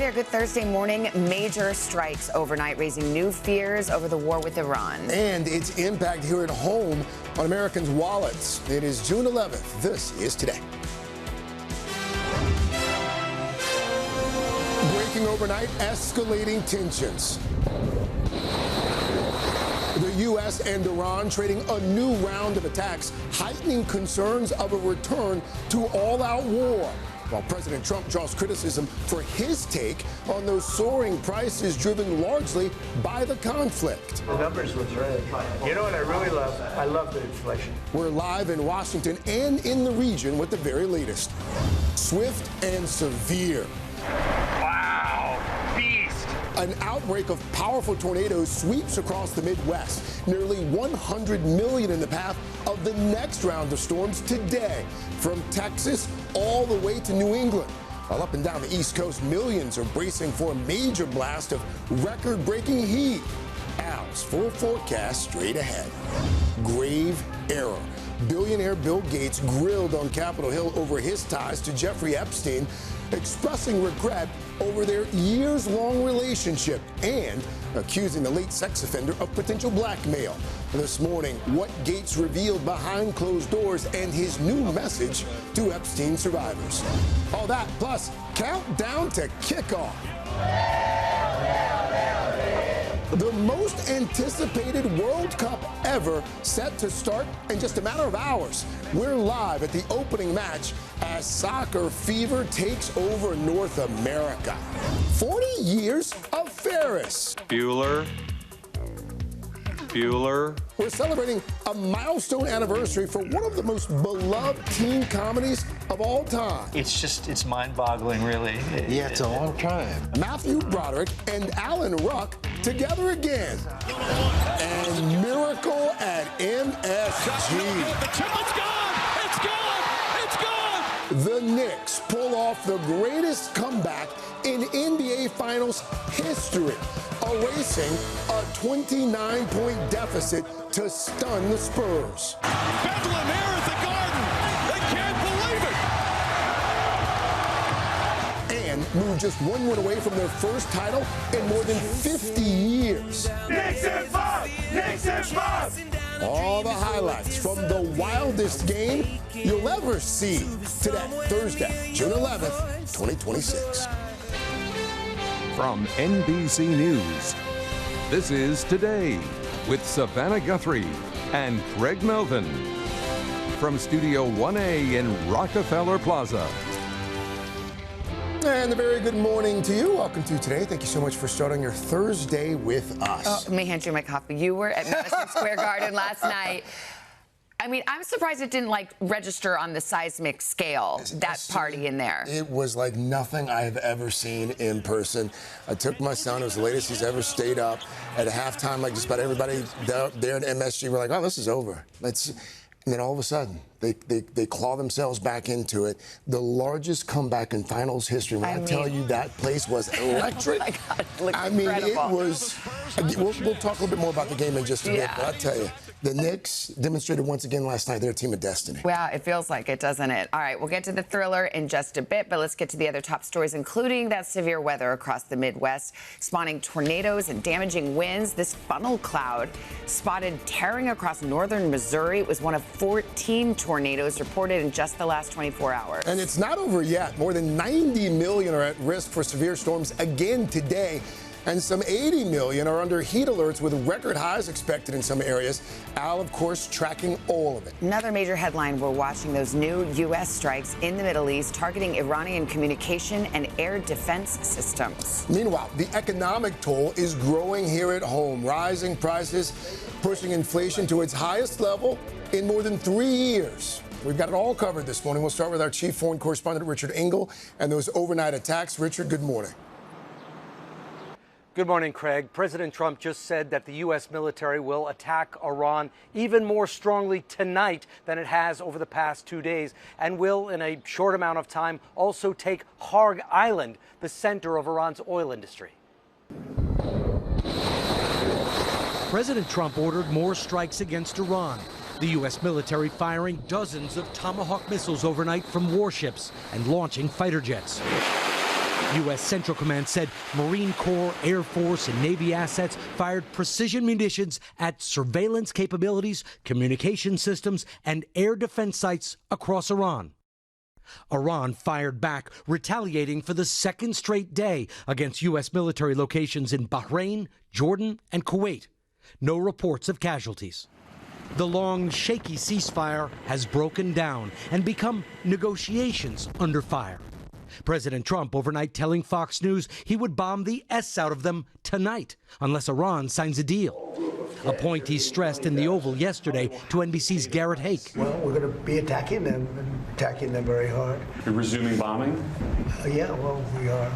there. Good Thursday morning. Major strikes overnight, raising new fears over the war with Iran. And its impact here at home on Americans' wallets. It is June 11th. This is Today. Breaking overnight, escalating tensions. The U.S. and Iran trading a new round of attacks, heightening concerns of a return to all-out war. While President Trump draws criticism for his take on those soaring prices driven largely by the conflict. The numbers look really high. You know what I really love? I love the inflation. We're live in Washington and in the region with the very latest. Swift and severe. Wow, beast. An outbreak of powerful tornadoes sweeps across the Midwest. Nearly 100 million in the path of the next round of storms today, from Texas all the way to New England. While up and down the East Coast, millions are bracing for a major blast of record-breaking heat. Al's full forecast straight ahead. Grave error. Billionaire Bill Gates grilled on Capitol Hill over his ties to Jeffrey Epstein, expressing regret over their years-long relationship and accusing the late sex offender of potential blackmail. This morning, what Gates revealed behind closed doors and his new message to Epstein survivors. All that, plus countdown to kickoff. The most anticipated World Cup ever set to start in just a matter of hours. We're live at the opening match as soccer fever takes over North America. 40 years of Ferris. Bueller. We're celebrating a milestone anniversary for one of the most beloved teen comedies of all time. It's mind-boggling, really. Yeah, it's a long time. Matthew Broderick and Alan Ruck together again. And Miracle at MSG. The triple's gone! It's gone! It's gone! The Knicks pull off the greatest comeback in NBA Finals history, erasing a 29-point deficit to stun the Spurs. Bedlam here at the Garden. They can't believe it. And move just one win away from their first title in more than 50 years. Knicks and five! Knicks and five! All the highlights from the wildest game you'll ever see today, Thursday, June 11th, 2026. From NBC News, this is Today with Savannah Guthrie and Craig Melvin. From Studio 1A in Rockefeller Plaza. And a very good morning to you. Welcome to Today. Thank you so much for starting your Thursday with us. Oh, let me hand you my coffee. You were at Madison Square Garden last night. I mean, I'm surprised it didn't, register on the seismic scale, that party in there. It was like nothing I have ever seen in person. I took my son. It was the latest he's ever stayed up. At halftime, just about everybody there at MSG were like, oh, this is over. And then all of a sudden, they claw themselves back into it. The largest comeback in finals history. When I tell you that place was electric. Oh my God, it looked incredible. It was. We'll talk a little bit more about the game in just a bit. But I'll tell you, the Knicks demonstrated once again last night they're a team of destiny. Wow, it feels like it, doesn't it? All right, we'll get to the thriller in just a bit, but let's get to the other top stories, including that severe weather across the Midwest, spawning tornadoes and damaging winds. This funnel cloud spotted tearing across northern Missouri. It was one of 14 tornadoes reported in just the last 24 hours. And it's not over yet. More than 90 million are at risk for severe storms again today. And some 80 million are under heat alerts with record highs expected in some areas. Al, of course, tracking all of it. Another major headline, we're watching those new U.S. strikes in the Middle East targeting Iranian communication and air defense systems. Meanwhile, the economic toll is growing here at home. Rising prices pushing inflation to its highest level in more than 3 years. We've got it all covered this morning. We'll start with our chief foreign correspondent, Richard Engel, and those overnight attacks. Richard, good morning. Good morning, Craig. President Trump just said that the U.S. military will attack Iran even more strongly tonight than it has over the past 2 days, and will, in a short amount of time, also take Harg Island, the center of Iran's oil industry. President Trump ordered more strikes against Iran. The U.S. military firing dozens of Tomahawk missiles overnight from warships and launching fighter jets. U.S. Central Command said Marine Corps, Air Force, and Navy assets fired precision munitions at surveillance capabilities, communication systems, and air defense sites across Iran. Iran fired back, retaliating for the second straight day against U.S. military locations in Bahrain, Jordan, and Kuwait. No reports of casualties. The long, shaky ceasefire has broken down and become negotiations under fire. President Trump overnight telling Fox News he would bomb the S out of them tonight unless Iran signs a deal. A point he stressed in the Oval yesterday to NBC's Garrett Hake. Well, we're going to be attacking them very hard. You're resuming bombing? Yeah, well, we are.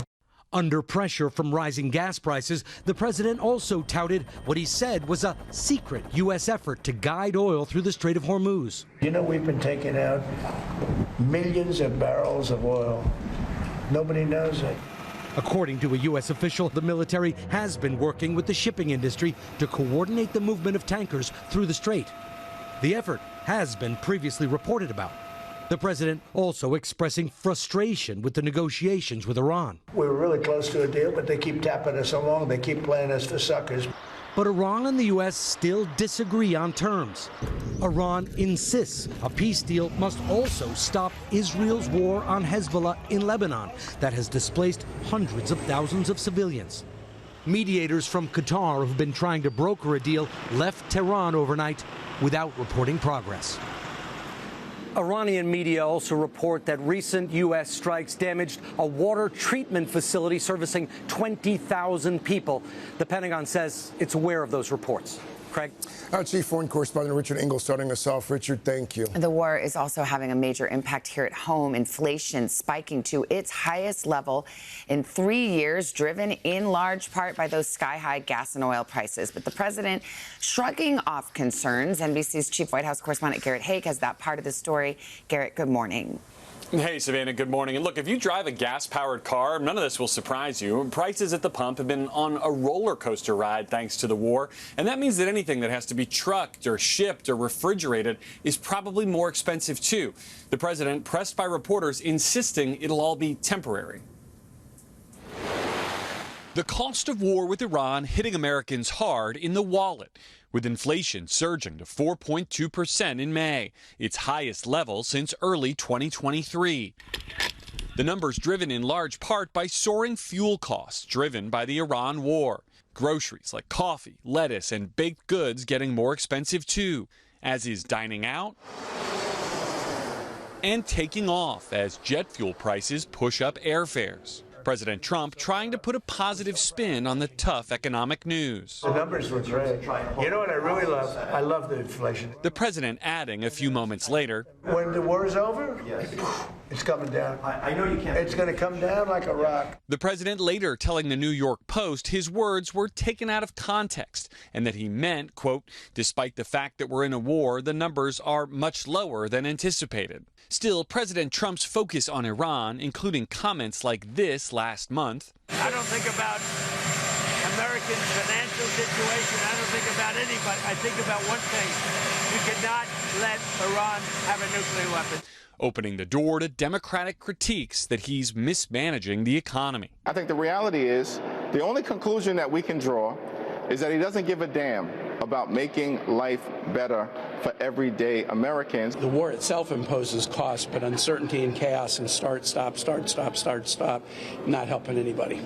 Under pressure from rising gas prices, the president also touted what he said was a secret U.S. effort to guide oil through the Strait of Hormuz. You know, we've been taking out millions of barrels of oil. Nobody knows it. According to a U.S. official, the military has been working with the shipping industry to coordinate the movement of tankers through the strait. The effort has been previously reported about. The president also expressing frustration with the negotiations with Iran. We were really close to a deal, but they keep tapping us along. They keep playing us for suckers. But Iran and the U.S. still disagree on terms. Iran insists a peace deal must also stop Israel's war on Hezbollah in Lebanon that has displaced hundreds of thousands of civilians. Mediators from Qatar who've been trying to broker a deal left Tehran overnight without reporting progress. Iranian media also report that recent U.S. strikes damaged a water treatment facility servicing 20,000 people. The Pentagon says it's aware of those reports. Craig? Our chief foreign correspondent Richard Engel starting us off. Richard, thank you. The war is also having a major impact here at home. Inflation spiking to its highest level in 3 years, driven in large part by those sky-high gas and oil prices. But the president shrugging off concerns. NBC's chief White House correspondent Garrett Hake has that part of the story. Garrett, good morning. Hey, Savannah, good morning. And look, if you drive a gas-powered car, none of this will surprise you. Prices at the pump have been on a roller coaster ride thanks to the war. And that means that anything that has to be trucked or shipped or refrigerated is probably more expensive, too. The president, pressed by reporters, insisting it'll all be temporary. The cost of war with Iran hitting Americans hard in the wallet, with inflation surging to 4.2% in May, its highest level since early 2023. The numbers driven in large part by soaring fuel costs driven by the Iran war. Groceries like coffee, lettuce, and baked goods getting more expensive too, as is dining out and taking off as jet fuel prices push up airfares. President Trump trying to put a positive spin on the tough economic news. The numbers were great. You know what I really love? I love the inflation. The president adding a few moments later, when the war is over, it's coming down. I know you can't. It's going to come down like a rock. The president later telling the New York Post his words were taken out of context and that he meant, quote, despite the fact that we're in a war, the numbers are much lower than anticipated. Still, President Trump's focus on Iran, including comments like this last month. I don't think about American financial situation. I don't think about anybody. I think about one thing. You cannot let Iran have a nuclear weapon. Opening the door to Democratic critiques that he's mismanaging the economy. I think the reality is the only conclusion that we can draw is that he doesn't give a damn about making life better for everyday Americans. The war itself imposes costs, but uncertainty and chaos and start, stop, not helping anybody.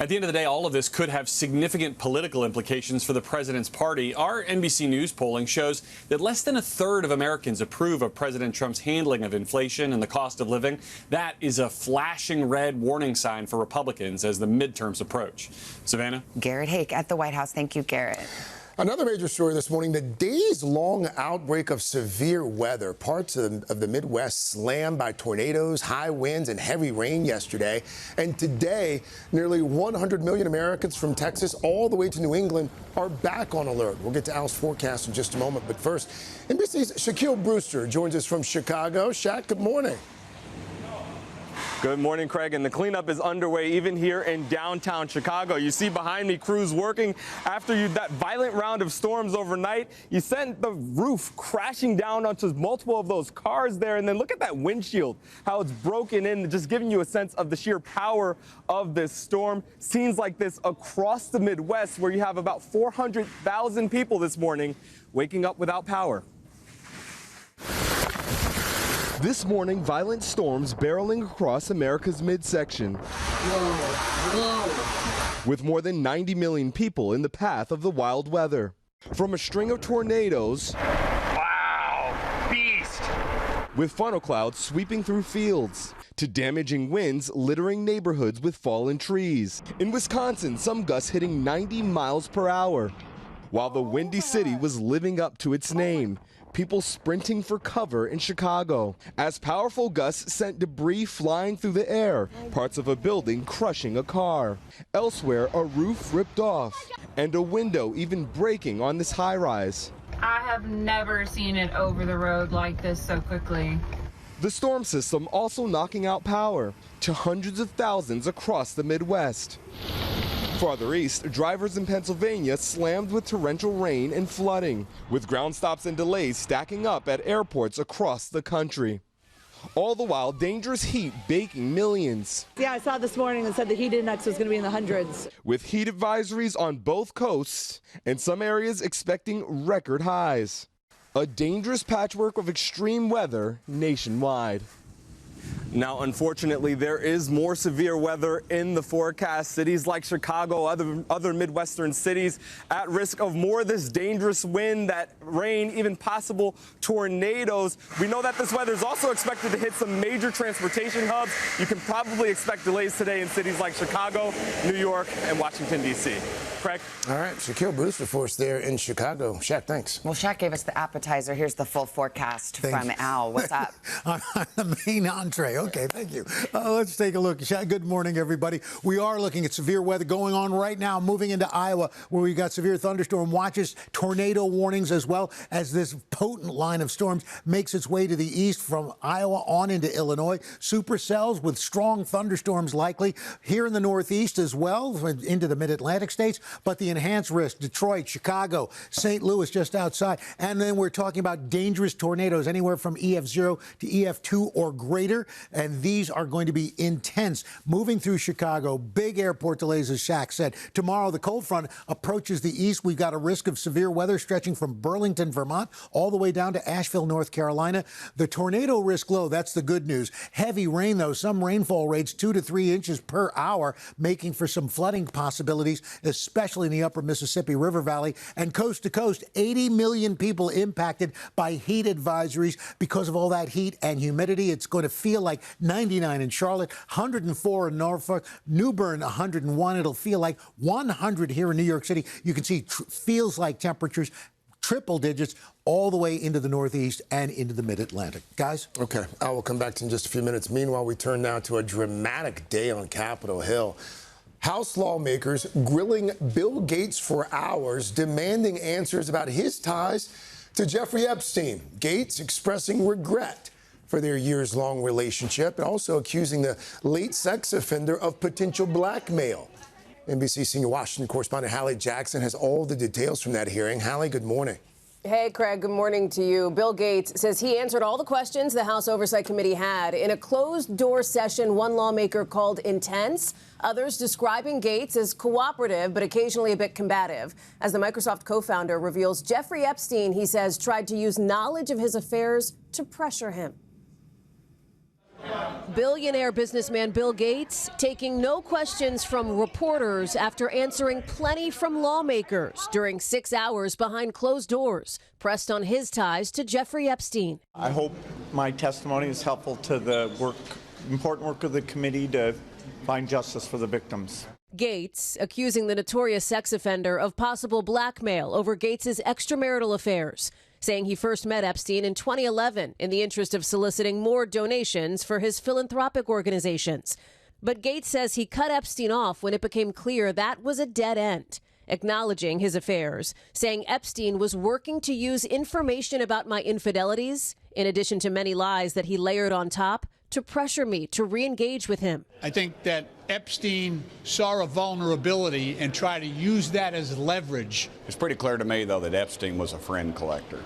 At the end of the day, all of this could have significant political implications for the president's party. Our NBC News polling shows that less than a third of Americans approve of President Trump's handling of inflation and the cost of living. That is a flashing red warning sign for Republicans as the midterms approach. Savannah? Garrett Hake at the White House. Thank you, Garrett. Another major story this morning, the days-long outbreak of severe weather. Parts of the Midwest slammed by tornadoes, high winds, and heavy rain yesterday. And today, nearly 100 million Americans from Texas all the way to New England are back on alert. We'll get to Al's forecast in just a moment. But first, NBC's Shaquille Brewster joins us from Chicago. Shaq, good morning. Good morning, Craig. And the cleanup is underway even here in downtown Chicago. You see behind me crews working after that violent round of storms overnight. You sent the roof crashing down onto multiple of those cars there. And then look at that windshield, how it's broken in, just giving you a sense of the sheer power of this storm. Scenes like this across the Midwest, where you have about 400,000 people this morning waking up without power. This morning, violent storms barreling across America's midsection, with more than 90 million people in the path of the wild weather. From a string of tornadoes, Wow, beast! with funnel clouds sweeping through fields, to damaging winds littering neighborhoods with fallen trees. In Wisconsin, some gusts hitting 90 miles per hour, while the Windy City was living up to its name. People sprinting for cover in Chicago as powerful gusts sent debris flying through the air, parts of a building crushing a car. Elsewhere, a roof ripped off and a window even breaking on this high-rise. I have never seen it over the road like this so quickly. The storm system also knocking out power to hundreds of thousands across the Midwest. Farther east, drivers in Pennsylvania slammed with torrential rain and flooding, with ground stops and delays stacking up at airports across the country. All the while, dangerous heat baking millions. Yeah, I saw this morning that said the heat index was going to be in the hundreds. With heat advisories on both coasts and some areas expecting record highs. A dangerous patchwork of extreme weather nationwide. Now, unfortunately, there is more severe weather in the forecast. Cities like Chicago, other Midwestern cities at risk of more of this dangerous wind, that rain, even possible tornadoes. We know that this weather is also expected to hit some major transportation hubs. You can probably expect delays today in cities like Chicago, New York, and Washington, D.C. Craig? All right, Shaquille Brewster for us there in Chicago. Shaq, thanks. Well, Shaq gave us the appetizer. Here's the full forecast from Al. What's up? On the main entree. Okay, thank you. Let's take a look. Good morning, everybody. We are looking at severe weather going on right now, moving into Iowa, where we got severe thunderstorm watches, tornado warnings, as well as this potent line of storms makes its way to the east from Iowa on into Illinois. Supercells with strong thunderstorms likely here in the northeast as well, into the mid-Atlantic states, but the enhanced risk, Detroit, Chicago, St. Louis just outside. And then we're talking about dangerous tornadoes anywhere from EF0 to EF2 or greater. And these are going to be intense. Moving through Chicago, big airport delays, as Shaq said. Tomorrow, the cold front approaches the east. We've got a risk of severe weather stretching from Burlington, Vermont, all the way down to Asheville, North Carolina. The tornado risk low. That's the good news. Heavy rain, though. Some rainfall rates 2 to 3 inches per hour, making for some flooding possibilities, especially in the upper Mississippi River Valley. And coast to coast, 80 million people impacted by heat advisories because of all that heat and humidity. It's going to feel like 99 in Charlotte, 104 in Norfolk, New Bern 101. It'll feel like 100 here in New York City. You can see feels like temperatures triple digits all the way into the Northeast and into the Mid-Atlantic. Guys? Okay, I will come back to you in just a few minutes. Meanwhile, we turn now to a dramatic day on Capitol Hill. House lawmakers grilling Bill Gates for hours, demanding answers about his ties to Jeffrey Epstein. Gates expressing regret for their years-long relationship and also accusing the late sex offender of potential blackmail. NBC senior Washington correspondent Hallie Jackson has all the details from that hearing. Hallie, good morning. Hey, Craig, good morning to you. Bill Gates says he answered all the questions the House Oversight Committee had. In a closed-door session, one lawmaker called intense, others describing Gates as cooperative but occasionally a bit combative. As the Microsoft co-founder reveals, Jeffrey Epstein, he says, tried to use knowledge of his affairs to pressure him. Billionaire businessman Bill Gates taking no questions from reporters after answering plenty from lawmakers during 6 hours behind closed doors, pressed on his ties to Jeffrey Epstein. I hope my testimony is helpful to the important work of the committee to find justice for the victims. Gates accusing the notorious sex offender of possible blackmail over Gates's extramarital affairs, saying he first met Epstein in 2011 in the interest of soliciting more donations for his philanthropic organizations. But Gates says he cut Epstein off when it became clear that was a dead end, acknowledging his affairs, saying Epstein was working to use information about my infidelities, in addition to many lies that he layered on top, to pressure me to re-engage with him. I think that Epstein saw a vulnerability and tried to use that as leverage. It's pretty clear to me, though, that Epstein was a friend collector.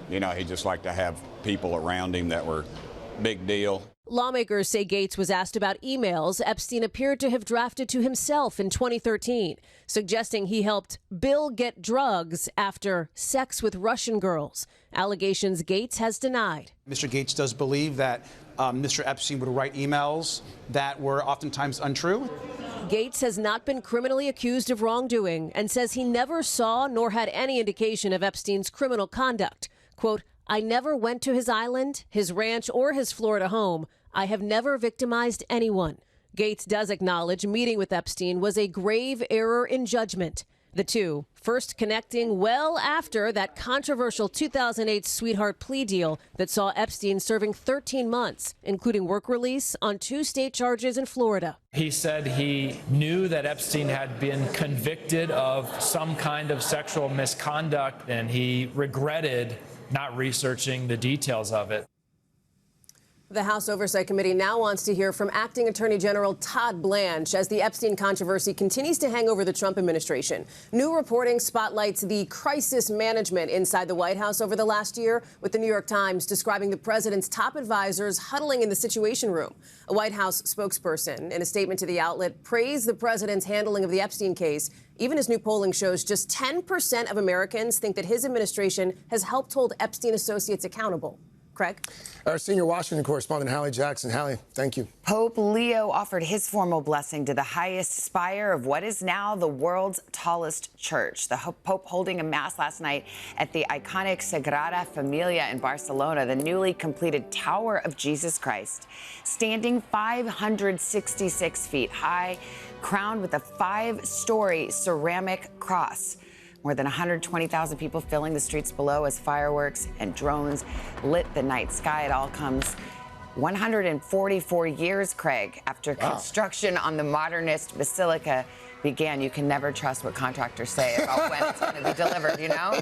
You know, he just liked to have people around him that were big deal. Lawmakers say Gates was asked about emails Epstein appeared to have drafted to himself in 2013, suggesting he helped Bill get drugs after sex with Russian girls. Allegations Gates has denied. Mr. Gates does believe that Mr. Epstein would write emails that were oftentimes untrue. Gates has not been criminally accused of wrongdoing and says he never saw nor had any indication of Epstein's criminal conduct. Quote, I never went to his island, his ranch, or his Florida home. I have never victimized anyone. Gates does acknowledge meeting with Epstein was a grave error in judgment. The two first connecting well after that controversial 2008 sweetheart plea deal that saw Epstein serving 13 months, including work release on 2 state charges in Florida. He said he knew that Epstein had been convicted of some kind of sexual misconduct, and he regretted not researching the details of it. The House Oversight Committee now wants to hear from Acting Attorney General Todd Blanche as the Epstein controversy continues to hang over the Trump administration. New reporting spotlights the crisis management inside the White House over the last year, with the New York Times describing the president's top advisors huddling in the Situation Room. A White House spokesperson, in a statement to the outlet, praised the president's handling of the Epstein case, even as new polling shows just 10% of Americans think that his administration has helped hold Epstein associates accountable. Craig? Our senior Washington correspondent, Hallie Jackson. Hallie, thank you. Pope Leo offered his formal blessing to the highest spire of what is now the world's tallest church. The Pope holding a mass last night at the iconic Sagrada Familia in Barcelona, the newly completed Tower of Jesus Christ, standing 566 feet high, crowned with a 5-story ceramic cross. More than 120,000 people filling the streets below as fireworks and drones lit the night sky. It all comes 144 years, Craig, after construction on the modernist basilica began. You can never trust what contractors say about when it's going to be delivered, you know?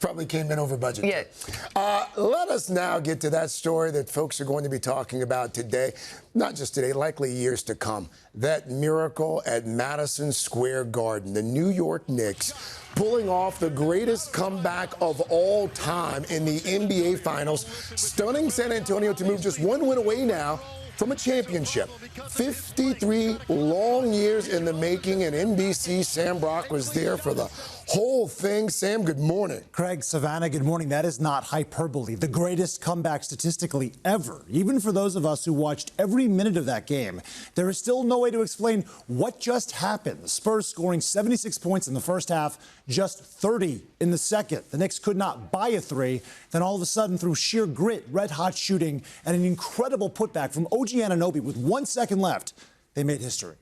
Probably came in over budget. Yeah. Let us now get to that story that folks are going to be talking about today. Not just today, likely years to come. That miracle at Madison Square Garden. The New York Knicks pulling off the greatest comeback of all time in the NBA Finals, stunning San Antonio to move just one win away now from a championship. 53 long years in the making, and NBC Sam Brock was there for the whole thing. Sam, good morning. Craig, Savannah, good morning. That is not hyperbole. The greatest comeback statistically ever. Even for those of us who watched every minute of that game, there is still no way to explain what just happened. The Spurs scoring 76 points in the first half, just 30 in the second. The Knicks could not buy a 3. Then all of a sudden, through sheer grit, red-hot shooting, and an incredible putback from OG Anunoby with 1 second left, they made history.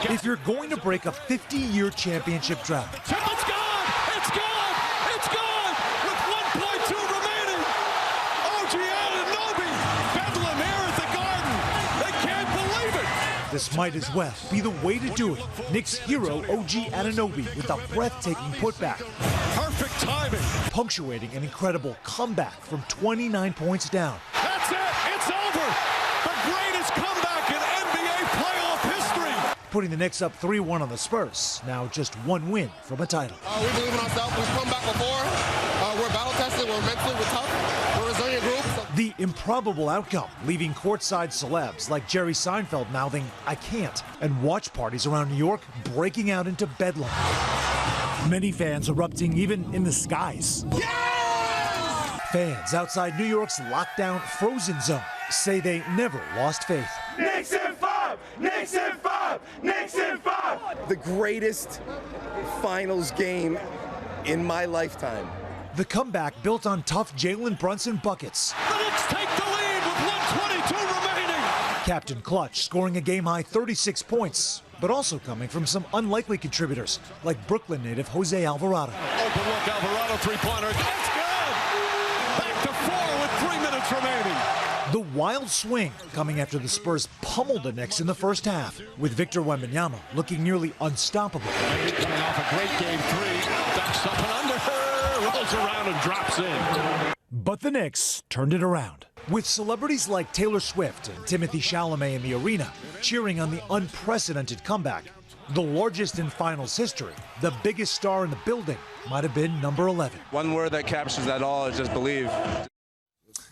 If you're going to break a 50-year championship drought, It's gone! It's gone! It's gone! With 1.2 remaining! OG Anunoby! Bedlam here at the Garden! They can't believe it! this might as well be the way to do it. Knicks hero OG Anunoby with a breathtaking putback. Perfect timing! Punctuating an incredible comeback from 29 points down. That's it! It's over! The greatest comeback in NBA playoff history! Putting the Knicks up 3-1 on the Spurs. Now just one win from a title. We believe in ourselves. We've come back before. We're battle-tested. We're mentally tough. We're a resilient group. The improbable outcome, leaving courtside celebs like Jerry Seinfeld mouthing, "I can't," and watch parties around New York breaking out into bedlam. Many fans erupting even in the skies. Yes! Fans outside New York's lockdown frozen zone say they never lost faith. Knicks in 5! Knicks in 5! Knicks in 5! The greatest finals game in my lifetime. The comeback built on tough Jalen Brunson buckets. The Knicks take the lead with 1:22 remaining! Captain Clutch scoring a game-high 36 points, but also coming from some unlikely contributors like Brooklyn native Jose Alvarado. Open look, Alvarado three-pointer. It's good! Back to 4 with 3 minutes remaining. The wild swing coming after the Spurs pummeled the Knicks in the first half, with Victor Wembanyama looking nearly unstoppable. Coming off a great game 3, ducks up and under her, rolls around and drops in. But the Knicks turned it around. With celebrities like Taylor Swift and Timothée Chalamet in the arena cheering on the unprecedented comeback, the largest in finals history, the biggest star in the building might have been number 11. One word that captures that all is just believe.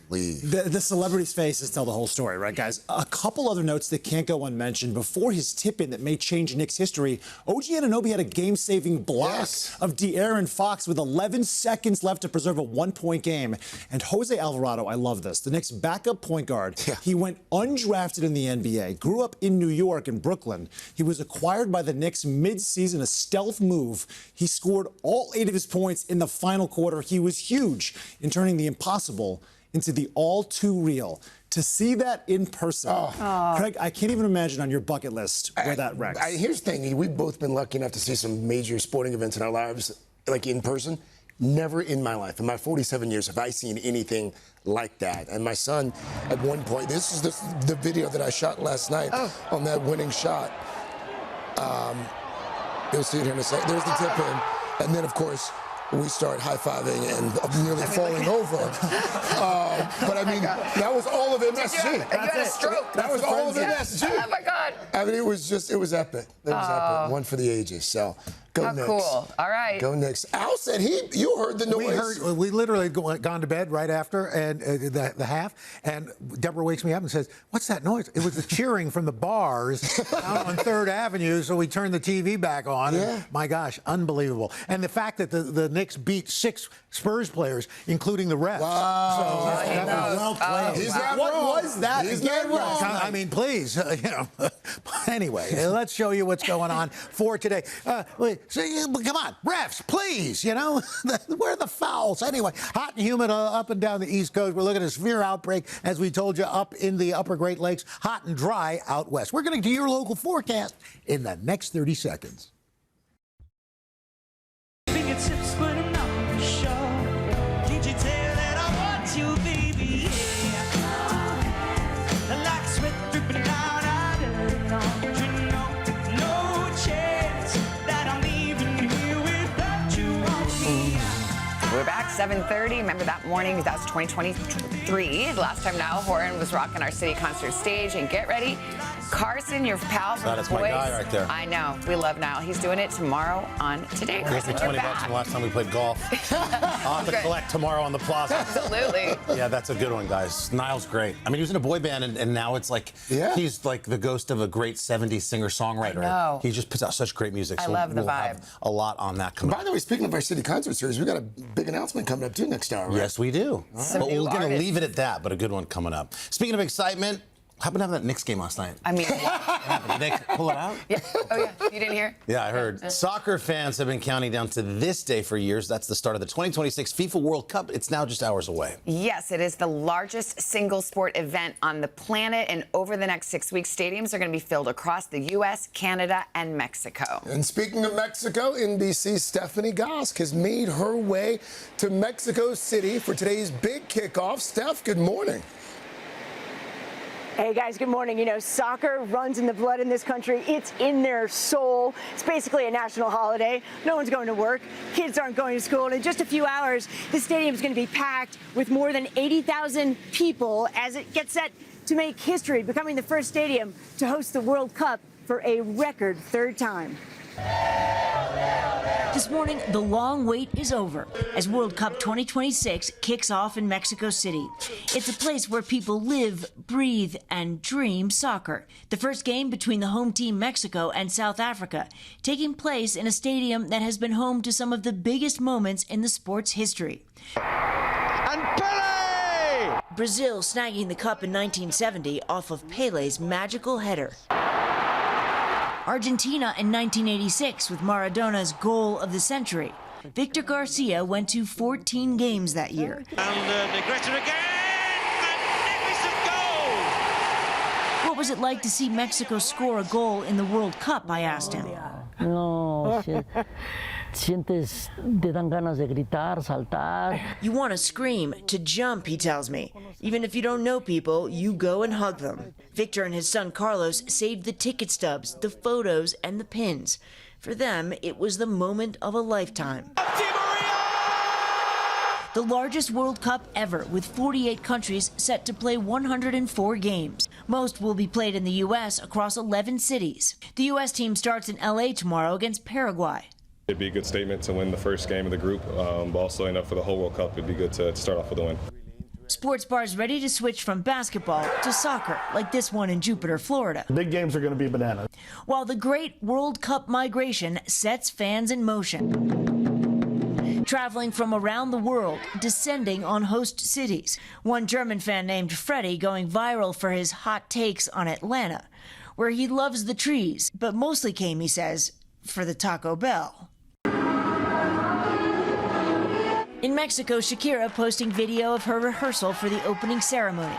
The celebrity's faces tell the whole story, right, guys? A couple other notes that can't go unmentioned. Before his tip-in that may change Knicks history, OG Anunoby had a game-saving block of De'Aaron Fox with 11 seconds left to preserve a one-point game. And Jose Alvarado, I love this, the Knicks' backup point guard. He went undrafted in the NBA, grew up in New York and Brooklyn. He was acquired by the Knicks mid-season, a stealth move. He scored all 8 of his points in the final quarter. He was huge in turning the impossible into the all-too-real. To see that in person, Craig, I can't even imagine on your bucket list where that ranks. Here's the thing. We've both been lucky enough to see some major sporting events in our lives, like in person. Never in my life, in my 47 years, have I seen anything like that. And my son, at one point, this is the video that I shot last night on that winning shot. You'll see it here in a second. There's the tip-in. And then, of course, we start high-fiving and nearly falling over. But, I mean, that was all of MSG. You had a stroke. That was all of MSG. Oh, my God. I mean, it was epic. It was epic. One for the ages. So, go Knicks. Cool. All right. Go Knicks. Al said you heard the noise. We literally gone to bed right after and the half, and Deborah wakes me up and says, "What's that noise?" It was the cheering from the bars out on 3rd Avenue, so we turned the TV back on. Yeah. And, my gosh, unbelievable. And the fact that the Knicks beat 6 Spurs players, including the refs. Wow. So that was well played. He's not What wrong. was that? He's not wrong. I mean, please, Anyway, let's show you what's going on for today. Come on, refs, please, where are the fouls? Anyway, hot and humid up and down the East Coast. We're looking at a severe outbreak, as we told you, up in the upper Great Lakes, hot and dry out west. We're going to do your local forecast in the next 30 seconds. Fingertips putting on the show. Can't you tell that I want you, baby? Yeah. Like sweat dripping down out of it all. You know, no chance that I'm leaving here without you on me. We're back, 7:30. Remember that morning? That was 2023. The last time Niall Horan was rocking our city concert stage. And get ready, Carson, your pal from That's the boys. my guy right there. I know. We love Niall. He's doing it tomorrow on Today. It cost me $20 from the last time we played golf. I'll have to collect tomorrow on the plaza. Absolutely. Yeah, that's a good one, guys. Niall's great. I mean, he was in a boy band, and now it's like he's like the ghost of a great 70s singer-songwriter. I know. He just puts out such great music. I so love the we'll vibe. Have a lot on that coming. By the way, speaking of our city concert series, we got a big announcement coming up too next hour, right? Yes, we do. Some But new we're going to artists. leave it at that, but a good one coming up. Speaking of excitement, how about having that Knicks game last night? I mean, What happened? Did they pull it out? yeah. Oh, yeah. You didn't hear? Yeah, I heard. Soccer fans have been counting down to this day for years. That's the start of the 2026 FIFA World Cup. It's now just hours away. Yes, it is the largest single sport event on the planet. And over the next 6 weeks, stadiums are going to be filled across the U.S., Canada, and Mexico. And speaking of Mexico, NBC's Stephanie Gosk has made her way to Mexico City for today's big kickoff. Steph, good morning. Hey guys, good morning. You know, soccer runs in the blood in this country. It's in their soul. It's basically a national holiday. No one's going to work. Kids aren't going to school. And in just a few hours, the stadium is going to be packed with more than 80,000 people as it gets set to make history, becoming the first stadium to host the World Cup for a record 3rd time. This morning, the long wait is over as World Cup 2026 kicks off in Mexico City. It's a place where people live, breathe, and dream soccer. The first game between the home team Mexico and South Africa, taking place in a stadium that has been home to some of the biggest moments in the sport's history. And Pele! Brazil snagging the cup in 1970 off of Pele's magical header. Argentina in 1986 with Maradona's goal of the century. Victor Garcia went to 14 games that year. And Negrete again! Magnificent goal! What was it like to see Mexico score a goal in the World Cup, I asked him. No, sientes, te dan ganas de gritar, saltar. You want to scream, to jump, he tells me. Even if you don't know people, you go and hug them. Victor and his son Carlos saved the ticket stubs, the photos, and the pins. For them, it was the moment of a lifetime. the largest World Cup ever, with 48 countries set to play 104 games. Most will be played in the U.S. across 11 cities. The U.S. team starts in L.A. tomorrow against Paraguay. It'd be a good statement to win the first game of the group, but also, for the whole World Cup, it'd be good to start off with a win. Sports bars ready to switch from basketball to soccer, like this one in Jupiter, Florida. Big games are going to be bananas. While the great World Cup migration sets fans in motion, traveling from around the world, descending on host cities. One German fan named Freddie going viral for his hot takes on Atlanta, where he loves the trees, but mostly came, he says, for the Taco Bell. In Mexico, Shakira posting video of her rehearsal for the opening ceremony.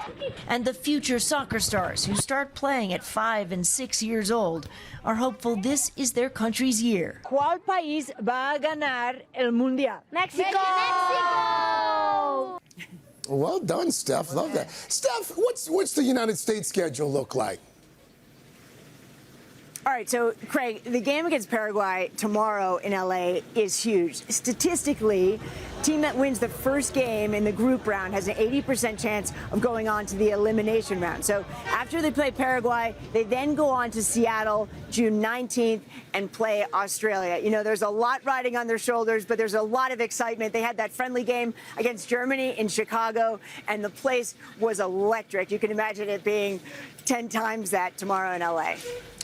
And the future soccer stars who start playing at 5 and 6 years old are hopeful this is their country's year. ¿Cuál país va a ganar el mundial? Mexico! Well done, Steph. Love that. Steph, what's the United States schedule look like? All right, so, Craig, the game against Paraguay tomorrow in L.A. is huge. Statistically, team that wins the first game in the group round has an 80% chance of going on to the elimination round. So after they play Paraguay, they then go on to Seattle June 19th and play Australia. You know, there's a lot riding on their shoulders, but there's a lot of excitement. They had that friendly game against Germany in Chicago, and the place was electric. You can imagine it being 10 times that tomorrow in L.A.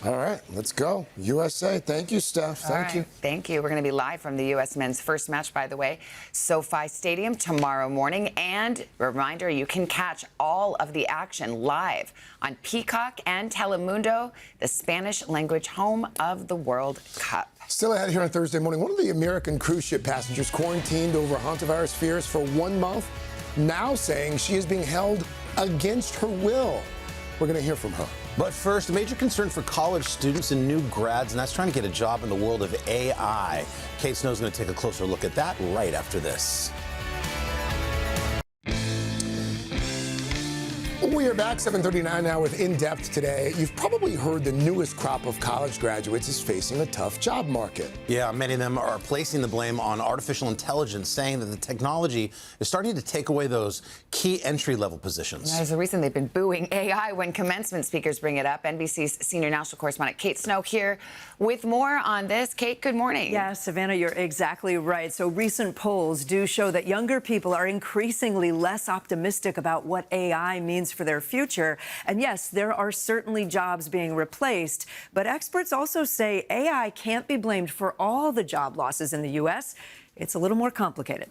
All right, let's go. USA. Thank you, Steph. Thank you. Thank you. We're going to be live from the U.S. men's first match, by the way, SoFi Stadium tomorrow morning. And a reminder, you can catch all of the action live on Peacock and Telemundo, the Spanish language home of the World Cup. Still ahead here on Thursday morning, one of the American cruise ship passengers quarantined over hantavirus fears for 1 month, now saying she is being held against her will. We're going to hear from her. But first, a major concern for college students and new grads, and that's trying to get a job in the world of AI. Kate Snow's going to take a closer look at that right after this. We are back, 7:39 now with In Depth today. You've probably heard the newest crop of college graduates is facing a tough job market. Yeah, many of them are placing the blame on artificial intelligence, saying that the technology is starting to take away those key entry-level positions. There's a reason they've been booing AI when commencement speakers bring it up. NBC's senior national correspondent Kate Snow here with more on this. Kate, good morning. Yeah, Savannah, you're exactly right. So recent polls do show that younger people are increasingly less optimistic about what AI means for their future. And yes, there are certainly jobs being replaced, but experts also say AI can't be blamed for all the job losses in the U.S. It's a little more complicated.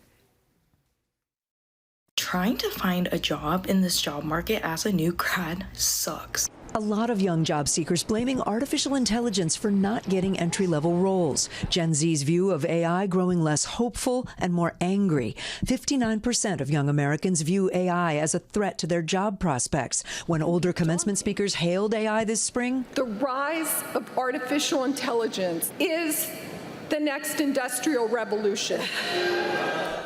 Trying to find a job in this job market as a new grad sucks. A lot of young job seekers blaming artificial intelligence for not getting entry-level roles. Gen Z's view of AI growing less hopeful and more angry. 59% of young Americans view AI as a threat to their job prospects. When older commencement speakers hailed AI this spring, the rise of artificial intelligence is the next industrial revolution.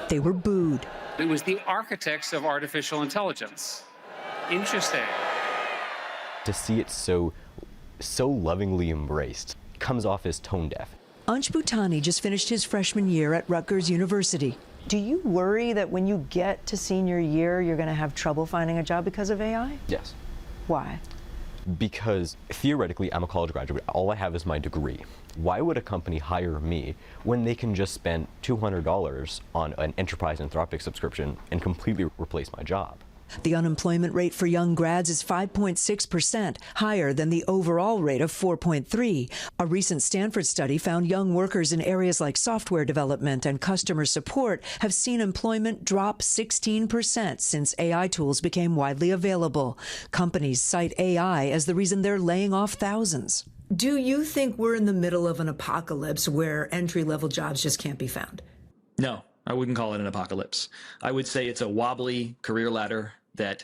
They were booed. It was the architects of artificial intelligence. Interesting. To see it so lovingly embraced comes off as tone deaf. Ansh Bhutani just finished his freshman year at Rutgers University. Do you worry that when you get to senior year, you're going to have trouble finding a job because of AI? Yes. Why? Because theoretically, I'm a college graduate. All I have is my degree. Why would a company hire me when they can just spend $200 on an enterprise Anthropic subscription and completely replace my job? The unemployment rate for young grads is 5.6%, higher than the overall rate of 4.3%. A recent Stanford study found young workers in areas like software development and customer support have seen employment drop 16% since AI tools became widely available. Companies cite AI as the reason they're laying off thousands. Do you think we're in the middle of an apocalypse where entry-level jobs just can't be found? No. I wouldn't call it an apocalypse. I would say it's a wobbly career ladder that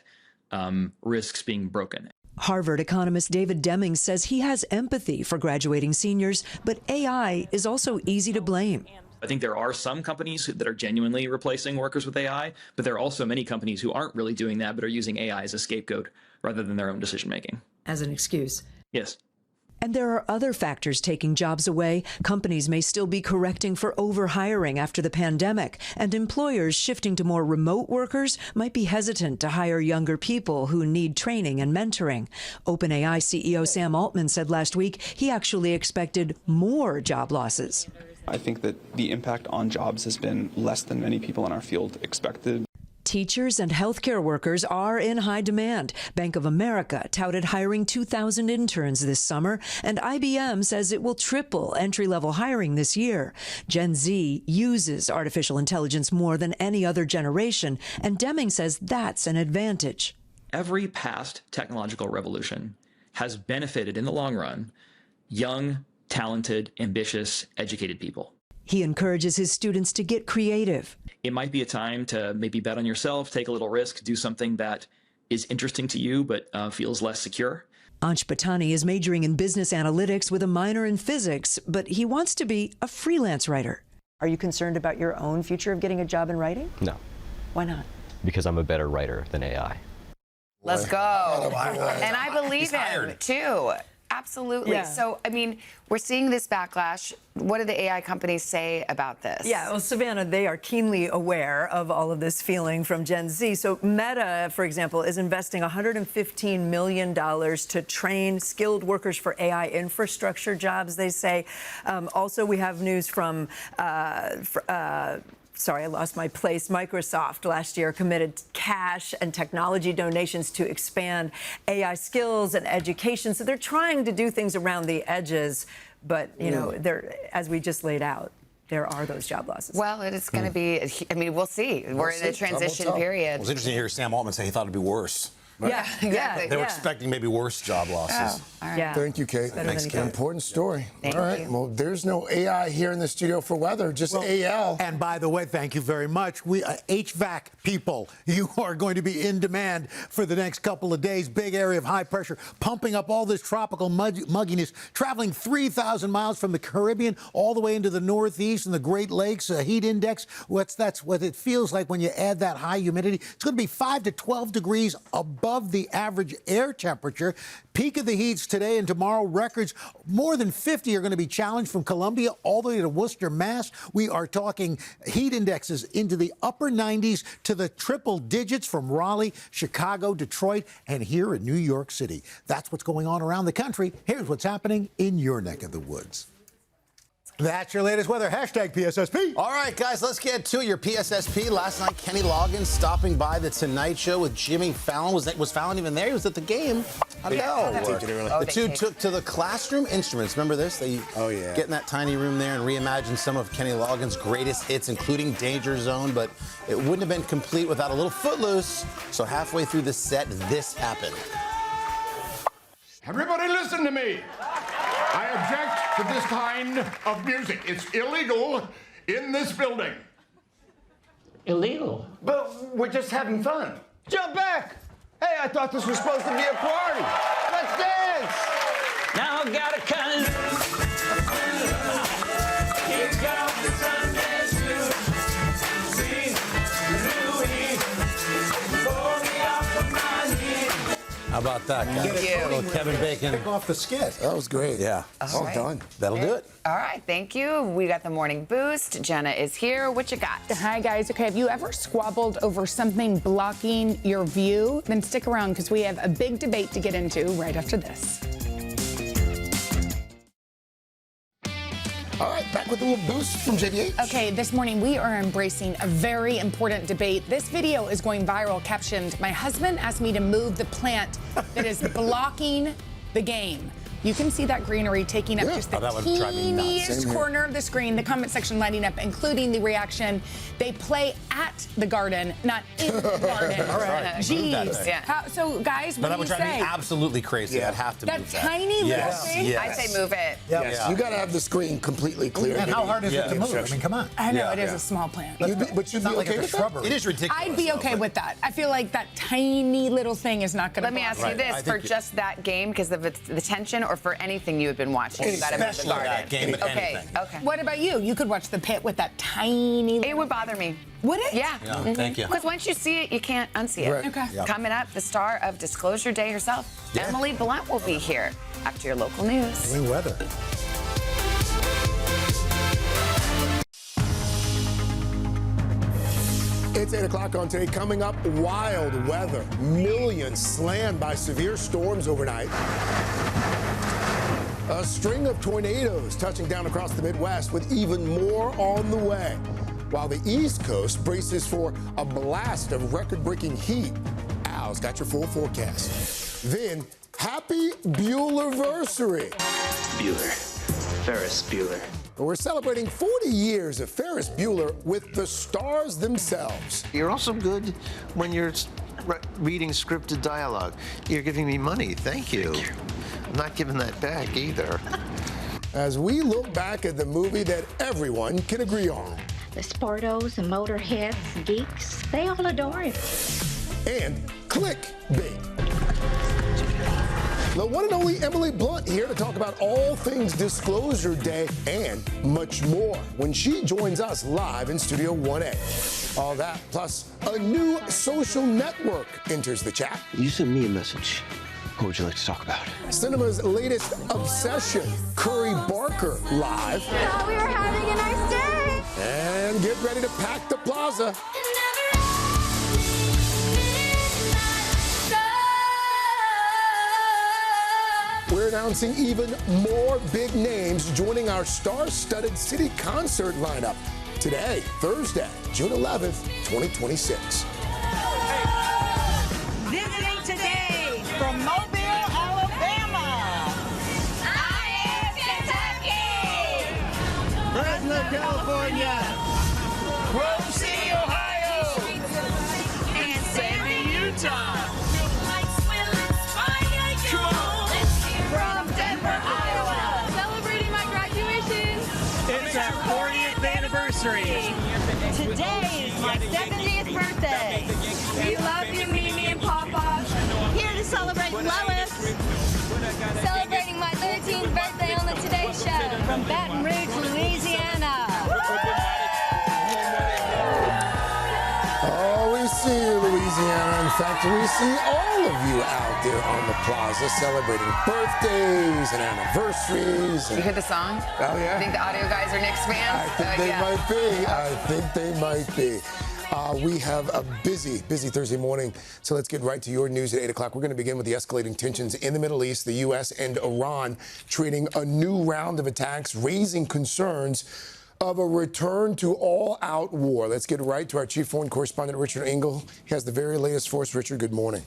risks being broken. Harvard economist David Deming says he has empathy for graduating seniors, but AI is also easy to blame. I think there are some companies that are genuinely replacing workers with AI, but there are also many companies who aren't really doing that, but are using AI as a scapegoat rather than their own decision making. As an excuse. Yes. And there are other factors taking jobs away. Companies may still be correcting for overhiring after the pandemic, and employers shifting to more remote workers might be hesitant to hire younger people who need training and mentoring. OpenAI CEO Sam Altman said last week he actually expected more job losses. I think that the impact on jobs has been less than many people in our field expected. Teachers and healthcare workers are in high demand. Bank of America touted hiring 2,000 interns this summer, and IBM says it will triple entry-level hiring this year. Gen Z uses artificial intelligence more than any other generation, and Deming says that's an advantage. Every past technological revolution has benefited in the long run young, talented, ambitious, educated people. He encourages his students to get creative. It might be a time to maybe bet on yourself, take a little risk, do something that is interesting to you but feels less secure. Ansh Patani is majoring in business analytics with a minor in physics, but he wants to be a freelance writer. Are you concerned about your own future of getting a job in writing? No, Why not? because I'm a better writer than AI. Let's go. And I believe him, too. Absolutely. Yeah. So, I mean, we're seeing this backlash. What do the AI companies say about this? Yeah, well, Savannah, they are keenly aware of all of this feeling from Gen Z. So Meta, for example, is investing $115 million to train skilled workers for AI infrastructure jobs, they say. Also, we have news from sorry, I lost my place. Microsoft last year committed cash and technology donations to expand AI skills and education. So they're trying to do things around the edges, but, you know, as we just laid out, there are those job losses. Well, it's going to be, I mean, we'll see. We're in a transition period. It was interesting to hear Sam Altman say he thought it'd be worse. Yeah, exactly. They were expecting maybe worse job losses. Oh, all right. Yeah. Thank you, Kate. Thanks, Kate. Important story. Thank All right. you. Well, there's no AI here in the studio for weather, just AL. And by the way, thank you very much. We HVAC people, you are going to be in demand for the next couple of days. Big area of high pressure, pumping up all this tropical mugginess, traveling 3,000 miles from the Caribbean all the way into the Northeast and the Great Lakes. Heat index, that's what it feels like when you add that high humidity. It's going to be 5 to 12 degrees above the average air temperature. Peak of the heats today and tomorrow. Records more than 50 are going to be challenged from Columbia all the way to Worcester, Mass. We are talking heat indexes into the upper 90s to the triple digits from Raleigh, Chicago, Detroit, and here in New York City. That's what's going on around the country. Here's what's happening in your neck of the woods. That's your latest weather. Hashtag PSSP. All right, guys, let's get to your PSSP. Last night, Kenny Loggins stopping by the Tonight Show with Jimmy Fallon. Was Fallon even there? He was at the game. How'd it go? The two took to the classroom instruments. Remember this? They get in that tiny room there and reimagine some of Kenny Loggins' greatest hits, including Danger Zone, but it wouldn't have been complete without a little Footloose. So halfway through the set, this happened. Everybody listen to me. I object to this kind of music. It's illegal in this building. Illegal? But we're just having fun. Jump back! Hey, I thought this was supposed to be a party. Let's dance! Now I gotta cut it. Kick out the Sundance Blues. See, Louis, pull me off of my knee. How about that, guys? Thank you. Little Kevin Bacon. Kick off the skit. That was great. Yeah. All right. Done. That'll do it. All right, thank you. We got the morning boost. Jenna is here. What you got? Hi, guys. Okay, have you ever squabbled over something blocking your view? Then stick around because we have a big debate to get into right after this. All right, back with a little boost from JVH. Okay, this morning we are embracing a very important debate. This video is going viral, captioned, "My husband asked me to move the plant that is blocking the game." You can see that greenery taking up just the teeniest corner of the screen. The comment section lighting up, including the reaction. They play at the garden, not in the garden. All right. Jeez. Yeah. So, guys, what That do would you drive me say? absolutely crazy. I'd have to That move that. tiny little thing? Yes. I say move it. Yes. You got to have the screen completely clear. And how hard is it to move? I mean, come on. I know, it is a small plant. But you'd be okay with that? It is ridiculous. I'd be okay with that. I feel like that tiny little thing is not going to Let me ask you this, for just that game, because of the tension, or for anything you had been watching? You gotta move the garden. that game, but okay, anything. Okay. What about you? You could watch the pit with that tiny... It would bother me. Would it? Yeah. Thank you. Because once you see it, you can't unsee it. Right. Okay. Coming up, the star of Disclosure Day herself, Emily Blunt, will be here. Back to your local news. Doing weather. It's 8 o'clock on today. Coming up, wild weather. Millions slammed by severe storms overnight. A string of tornadoes touching down across the Midwest with even more on the way. While the East Coast braces for a blast of record-breaking heat. Al's got your full forecast. Then, happy Buellerversary. Bueller. Ferris Bueller. We're celebrating 40 years of Ferris Bueller with the stars themselves. You're also good when you're reading scripted dialogue. You're giving me money. Thank you. I'm not giving that back either. As we look back at the movie that everyone can agree on. The sportos, the motorheads, geeks, they all adore him. And clickbait. The one and only Emily Blunt here to talk about all things Disclosure Day and much more when she joins us live in Studio 1A. All that plus a new social network enters the chat. You sent me a message. What would you like to talk about? Cinema's latest obsession, Curry Barker, live. Thought we were having a nice day. And get ready to pack the plaza. We're announcing even more big names joining our star-studded city concert lineup today, Thursday, June 11th, 2026. Visiting today from Mobile, Alabama. I am Kentucky. Fresno, California. Grove City, Ohio. And Sandy, Utah. From Denver, Iowa. Celebrating my graduation. It's our 40th anniversary. Today is my 70th birthday. We love you, Mimi and Papa. Here to celebrate Lois. Celebrating my 13th birthday on the Today Show. From Baton Rouge, Louisiana. Oh, we see you, Louisiana. In fact, we see all of you out there on the plaza celebrating birthdays and anniversaries. You hear the song? Oh, yeah. You think the audio guys are Knicks fans? I think they might be. I think they might be. We have a busy Thursday morning, so let's get right to your news at 8 o'clock. We're going to begin with the escalating tensions in the Middle East. The U.S. and Iran treating a new round of attacks, raising concerns of a return to all-out war. Let's get right to our chief foreign correspondent, Richard Engel. He has the very latest for us. Richard, good morning.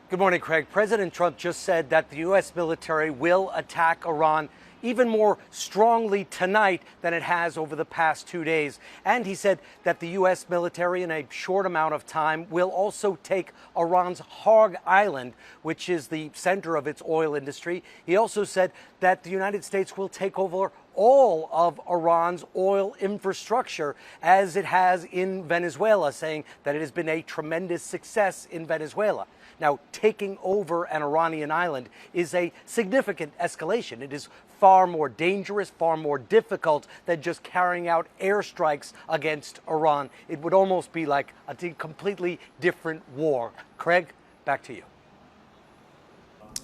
Good morning, Craig. President Trump just said that the U.S. military will attack Iran even more strongly tonight than it has over the past 2 days. And he said that the U.S. military, in a short amount of time, will also take Iran's Hog Island, which is the center of its oil industry. He also said that the United States will take over all of Iran's oil infrastructure, as it has in Venezuela, saying that it has been a tremendous success in Venezuela. Now, taking over an Iranian island is a significant escalation. It is far more dangerous, far more difficult than just carrying out airstrikes against Iran. It would almost be like a completely different war. Craig, back to you.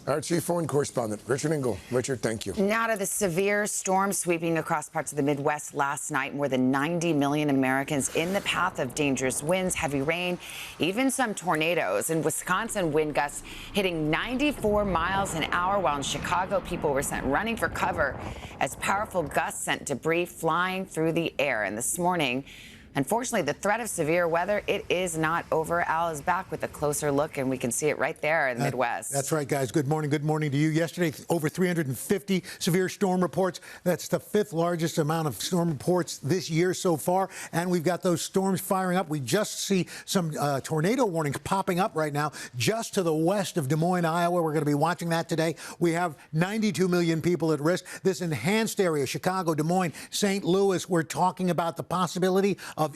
Our chief foreign correspondent, Richard Engel. Richard, thank you. Now to the severe storm sweeping across parts of the Midwest last night. More than 90 million Americans in the path of dangerous winds, heavy rain, even some tornadoes. In Wisconsin, wind gusts hitting 94 miles an hour, while in Chicago, people were sent running for cover as powerful gusts sent debris flying through the air. And this morning, unfortunately, the threat of severe weather, it is not over. Al is back with a closer look, and we can see it right there in the Midwest. That's right, guys. Good morning. Good morning to you. Yesterday, over 350 severe storm reports. That's the 5th largest amount of storm reports this year so far. And we've got those storms firing up. We just see some tornado warnings popping up right now just to the west of Des Moines, Iowa. We're going to be watching that today. We have 92 million people at risk. This enhanced area, Chicago, Des Moines, St. Louis, we're talking about the possibility of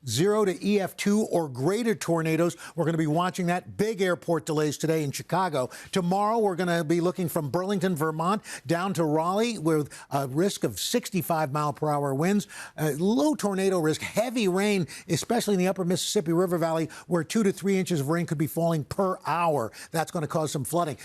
0 to EF2 or greater tornadoes. We're going to be watching that. Big airport delays today in Chicago. Tomorrow, we're going to be looking from Burlington, Vermont, down to Raleigh with a risk of 65-mile-per-hour winds. Low tornado risk, heavy rain, especially in the upper Mississippi River Valley, where 2 to 3 inches of rain could be falling per hour. That's going to cause some flooding.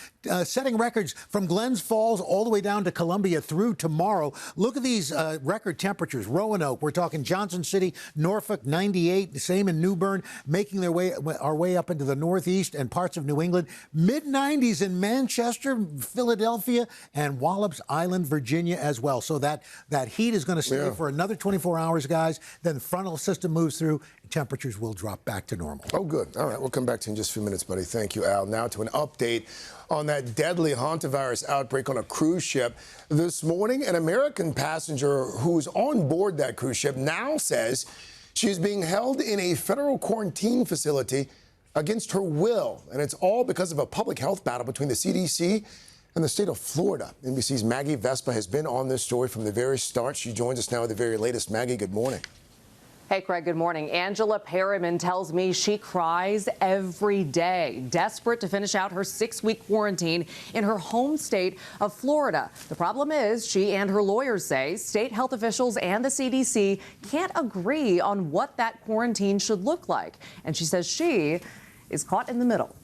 Setting records from Glens Falls all the way down to Columbia through tomorrow. Look at these record temperatures. Roanoke, we're talking Johnson City, Norfolk, 98, the same in New Bern, making our way up into the Northeast and parts of New England. Mid-90s in Manchester, Philadelphia, and Wallops Island, Virginia as well. So that heat is going to stay for another 24 hours, guys. Then the frontal system moves through. Temperatures will drop back to normal. Oh, good. All right, we'll come back to you in just a few minutes, buddy. Thank you, Al. Now to an update on that deadly hantavirus outbreak on a cruise ship. This morning, an American passenger who's on board that cruise ship now says she's being held in a federal quarantine facility against her will, and it's all because of a public health battle between the CDC and the state of Florida. NBC's Maggie Vespa has been on this story from the very start. She joins us now with the very latest. Maggie, good morning. Hey, Craig, good morning. Angela Perriman tells me she cries every day, desperate to finish out her 6-week quarantine in her home state of Florida. The problem is, she and her lawyers say state health officials and the CDC can't agree on what that quarantine should look like. And she says she is caught in the middle.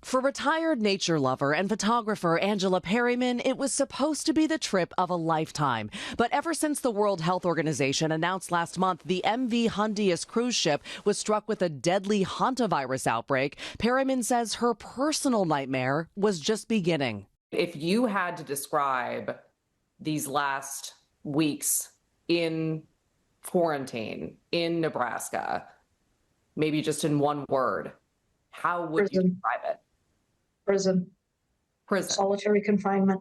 For retired nature lover and photographer Angela Perriman, it was supposed to be the trip of a lifetime. But ever since the World Health Organization announced last month the MV Hondius cruise ship was struck with a deadly hantavirus outbreak, Perriman says her personal nightmare was just beginning. If you had to describe these last weeks in quarantine in Nebraska, maybe just in one word, how would you describe it? Prison. Solitary confinement.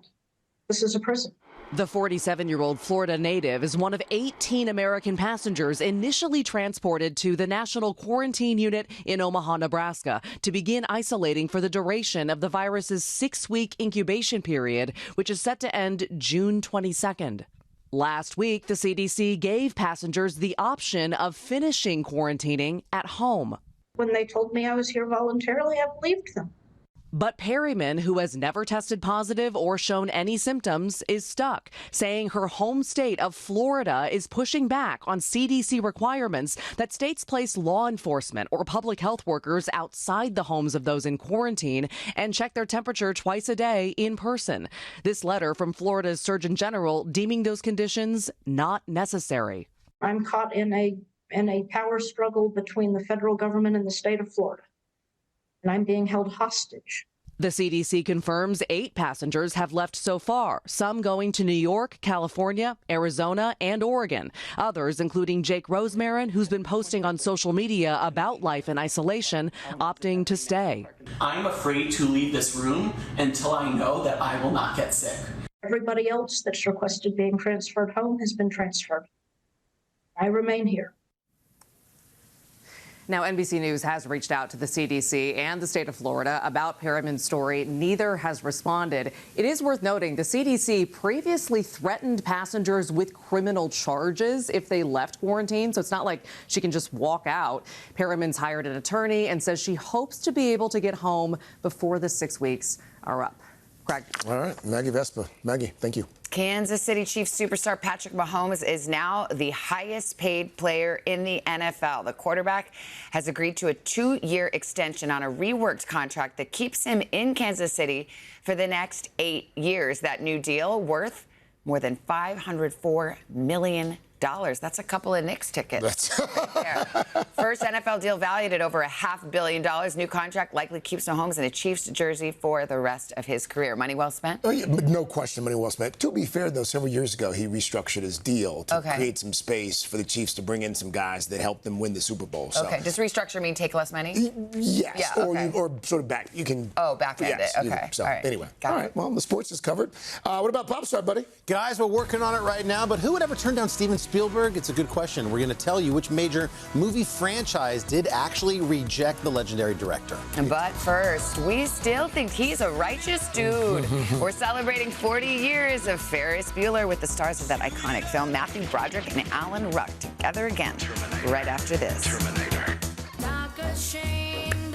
This is a prison. The 47-year-old Florida native is one of 18 American passengers initially transported to the National Quarantine Unit in Omaha, Nebraska, to begin isolating for the duration of the virus's 6-week incubation period, which is set to end June 22nd. Last week, the CDC gave passengers the option of finishing quarantining at home. When they told me I was here voluntarily, I believed them. But Perriman, who has never tested positive or shown any symptoms, is stuck, saying her home state of Florida is pushing back on CDC requirements that states place law enforcement or public health workers outside the homes of those in quarantine and check their temperature twice a day in person. This letter from Florida's Surgeon General deeming those conditions not necessary. I'm caught in a power struggle between the federal government and the state of Florida, and I'm being held hostage. The CDC confirms 8 passengers have left so far, some going to New York, California, Arizona, and Oregon. Others, including Jake Rosemarin, who's been posting on social media about life in isolation, opting to stay. I'm afraid to leave this room until I know that I will not get sick. Everybody else that's requested being transferred home has been transferred. I remain here. Now, NBC News has reached out to the CDC and the state of Florida about Perriman's story. Neither has responded. It is worth noting the CDC previously threatened passengers with criminal charges if they left quarantine, so it's not like she can just walk out. Perriman's hired an attorney and says she hopes to be able to get home before the 6 weeks are up. Craig. All right, Maggie Vespa. Maggie, thank you. Kansas City Chiefs superstar Patrick Mahomes is now the highest paid player in the NFL. The quarterback has agreed to a 2-year extension on a reworked contract that keeps him in Kansas City for the next 8 years. That new deal worth more than $504 million. That's a couple of Knicks tickets right there. First NFL deal valued at over $500 million. New contract likely keeps Mahomes in a Chiefs jersey for the rest of his career. Money well spent? Oh, yeah, but no question, money well spent. To be fair, though, several years ago, he restructured his deal to create some space for the Chiefs to bring in some guys that helped them win the Super Bowl. So. Okay. Does restructure mean take less money? Yes. Yeah, okay. or sort of back. You can. Oh, back end yes, it. Okay. So, all right. anyway. All right. Well, the sports is covered. What about Pop Star, buddy? Guys, we're working on it right now, but who would ever turn down Steven Spielberg? It's a good question. We're going to tell you which major movie franchise did actually reject the legendary director. But first, we still think he's a righteous dude. We're celebrating 40 years of Ferris Bueller with the stars of that iconic film, Matthew Broderick and Alan Ruck, together. together again right after this.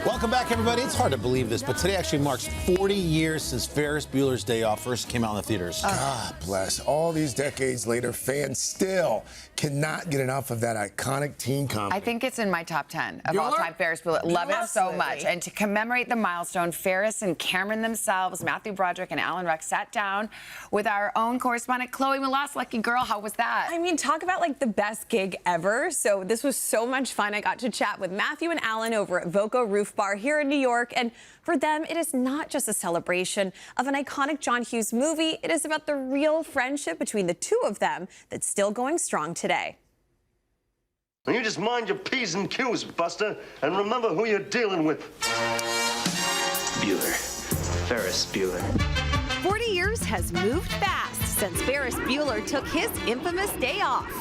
Welcome back, everybody. It's hard to believe this, but today actually marks 40 years since Ferris Bueller's Day Off first came out in the theaters. God bless. All these decades later, fans still cannot get enough of that iconic teen comedy. I think it's in my top 10 of all time. Ferris Bueller. Love it so much. And to commemorate the milestone, Ferris and Cameron themselves, Matthew Broderick and Alan Ruck, sat down with our own correspondent, Chloe Melas. Lucky girl, how was that? I mean, talk about like the best gig ever. So this was so much fun. I got to chat with Matthew and Alan over at Voco Roof Bar here in New York. And for them, it is not just a celebration of an iconic John Hughes movie. It is about the real friendship between the two of them that's still going strong today. And you just mind your P's and Q's, Buster, and remember who you're dealing with. Bueller. Ferris Bueller. 40 years has moved fast since Ferris Bueller took his infamous day off.